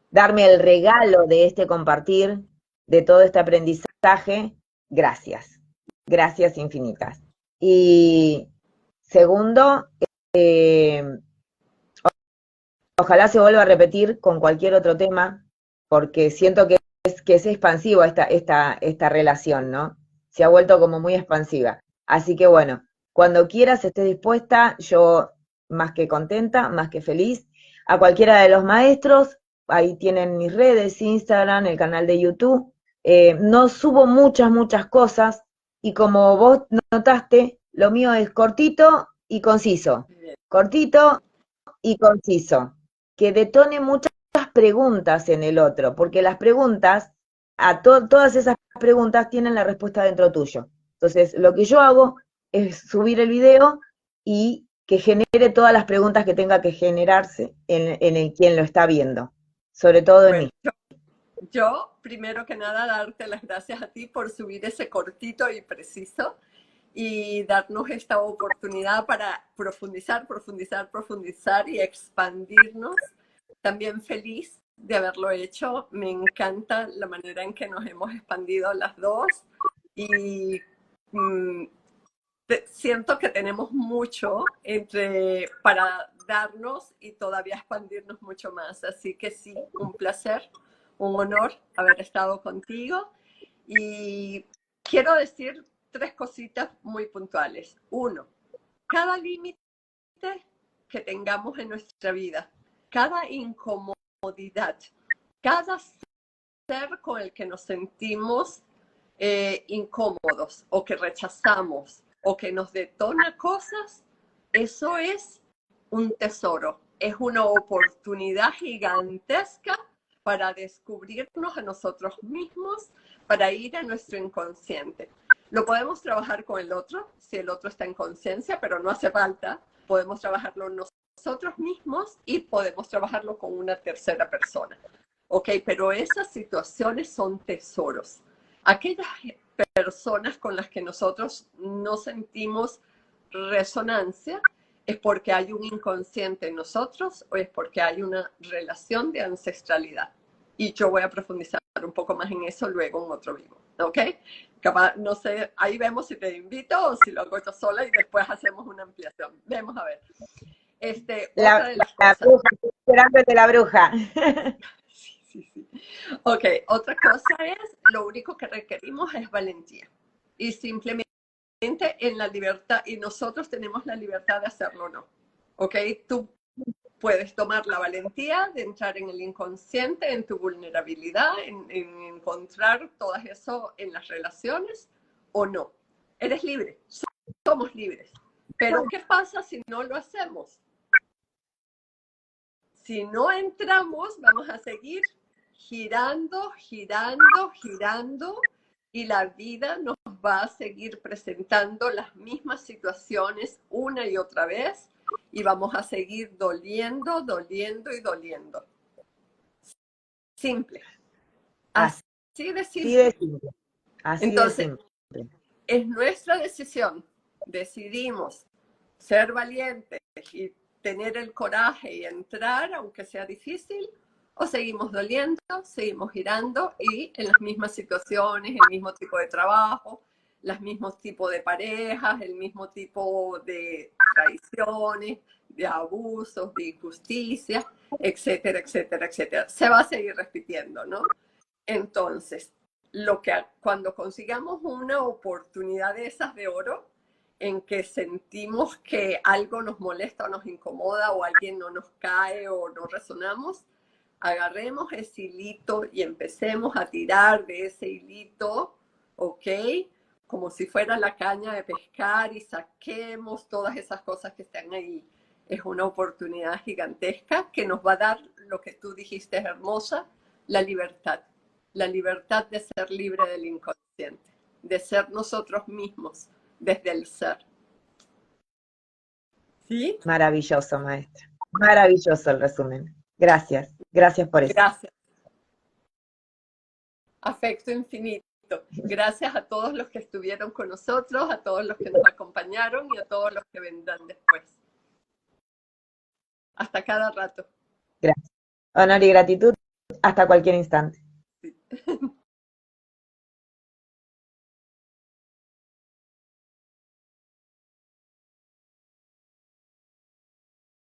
darme el regalo de este compartir, de todo este aprendizaje. Gracias. Gracias infinitas. Y segundo, ojalá se vuelva a repetir con cualquier otro tema, porque siento que es expansiva esta relación, ¿no? Se ha vuelto como muy expansiva. Así que bueno, cuando quieras, estés dispuesta, yo más que contenta, más que feliz. A cualquiera de los maestros, ahí tienen mis redes, Instagram, el canal de YouTube. No subo muchas cosas, y como vos notaste, Lo mío es cortito y conciso. Bien. Cortito y conciso. Que detone muchas preguntas en el otro, porque las preguntas, todas esas preguntas tienen la respuesta dentro tuyo. Entonces, lo que yo hago es subir el video y que genere todas las preguntas que tenga que generarse en el quien lo está viendo, sobre todo en Bueno, mí. yo, primero que nada, darte las gracias a ti por subir ese cortito y preciso y darnos esta oportunidad para profundizar, profundizar, profundizar y expandirnos. También feliz de haberlo hecho. Me encanta la manera en que nos hemos expandido las dos y siento que tenemos mucho para darnos y todavía expandirnos mucho más. Así que sí, un placer, un honor haber estado contigo. Y quiero decir tres cositas muy puntuales. Uno, cada límite que tengamos en nuestra vida, cada incomodidad, cada ser con el que nos sentimos incómodos o que rechazamos o que nos detona cosas, eso es un tesoro, es una oportunidad gigantesca para descubrirnos a nosotros mismos, para ir a nuestro inconsciente. Lo podemos trabajar con el otro, si el otro está en conciencia, pero no hace falta. Podemos trabajarlo nosotros mismos y podemos trabajarlo con una tercera persona. Ok, pero esas situaciones son tesoros. Aquellas personas con las que nosotros no sentimos resonancia es porque hay un inconsciente en nosotros o es porque hay una relación de ancestralidad. Y yo voy a profundizar un poco más en eso luego en otro vivo. ¿Ok? Capaz, no sé, ahí vemos si te invito o si lo hago yo sola y después hacemos una ampliación. Vemos a ver. Otra de las La cosas. bruja, estoy esperándote la bruja. Sí, sí, sí. Ok, otra cosa es, lo único que requerimos es valentía. Y simplemente en la libertad, y nosotros tenemos la libertad de hacerlo o no. Ok, tú puedes tomar la valentía de entrar en el inconsciente, en tu vulnerabilidad, en encontrar todo eso en las relaciones o no. Eres libre, somos libres. Pero ¿qué pasa si no lo hacemos? Si no entramos, vamos a seguir girando, girando, girando y la vida nos va a seguir presentando las mismas situaciones una y otra vez y vamos a seguir doliendo, doliendo y doliendo. Simple. Así Así de de simple. simple. Así de Entonces, simple. es nuestra decisión. Decidimos ser valientes y tener el coraje y entrar, aunque sea difícil, o seguimos doliendo, seguimos girando y en las mismas situaciones, el mismo tipo de trabajo, los mismos tipos de parejas, el mismo tipo de traiciones, de abusos, de injusticia, etcétera, etcétera, etcétera. Se va a seguir repitiendo, ¿no? Entonces, cuando consigamos una oportunidad de esas de oro, en que sentimos que algo nos molesta o nos incomoda o alguien no nos cae o no resonamos, agarremos ese hilito y empecemos a tirar de ese hilito, ¿ok? Como si fuera la caña de pescar y saquemos todas esas cosas que están ahí. Es una oportunidad gigantesca que nos va a dar lo que tú dijiste, hermosa, la libertad. La libertad de ser libre del inconsciente, de ser nosotros mismos desde el ser. ¿Sí? Maravilloso, maestra. Maravilloso el resumen. Gracias. Gracias por eso. Gracias. Afecto infinito. Gracias a todos los que estuvieron con nosotros, a todos los que nos acompañaron y a todos los que vendrán después. Hasta cada rato. Gracias. Honor y gratitud hasta cualquier instante. Sí.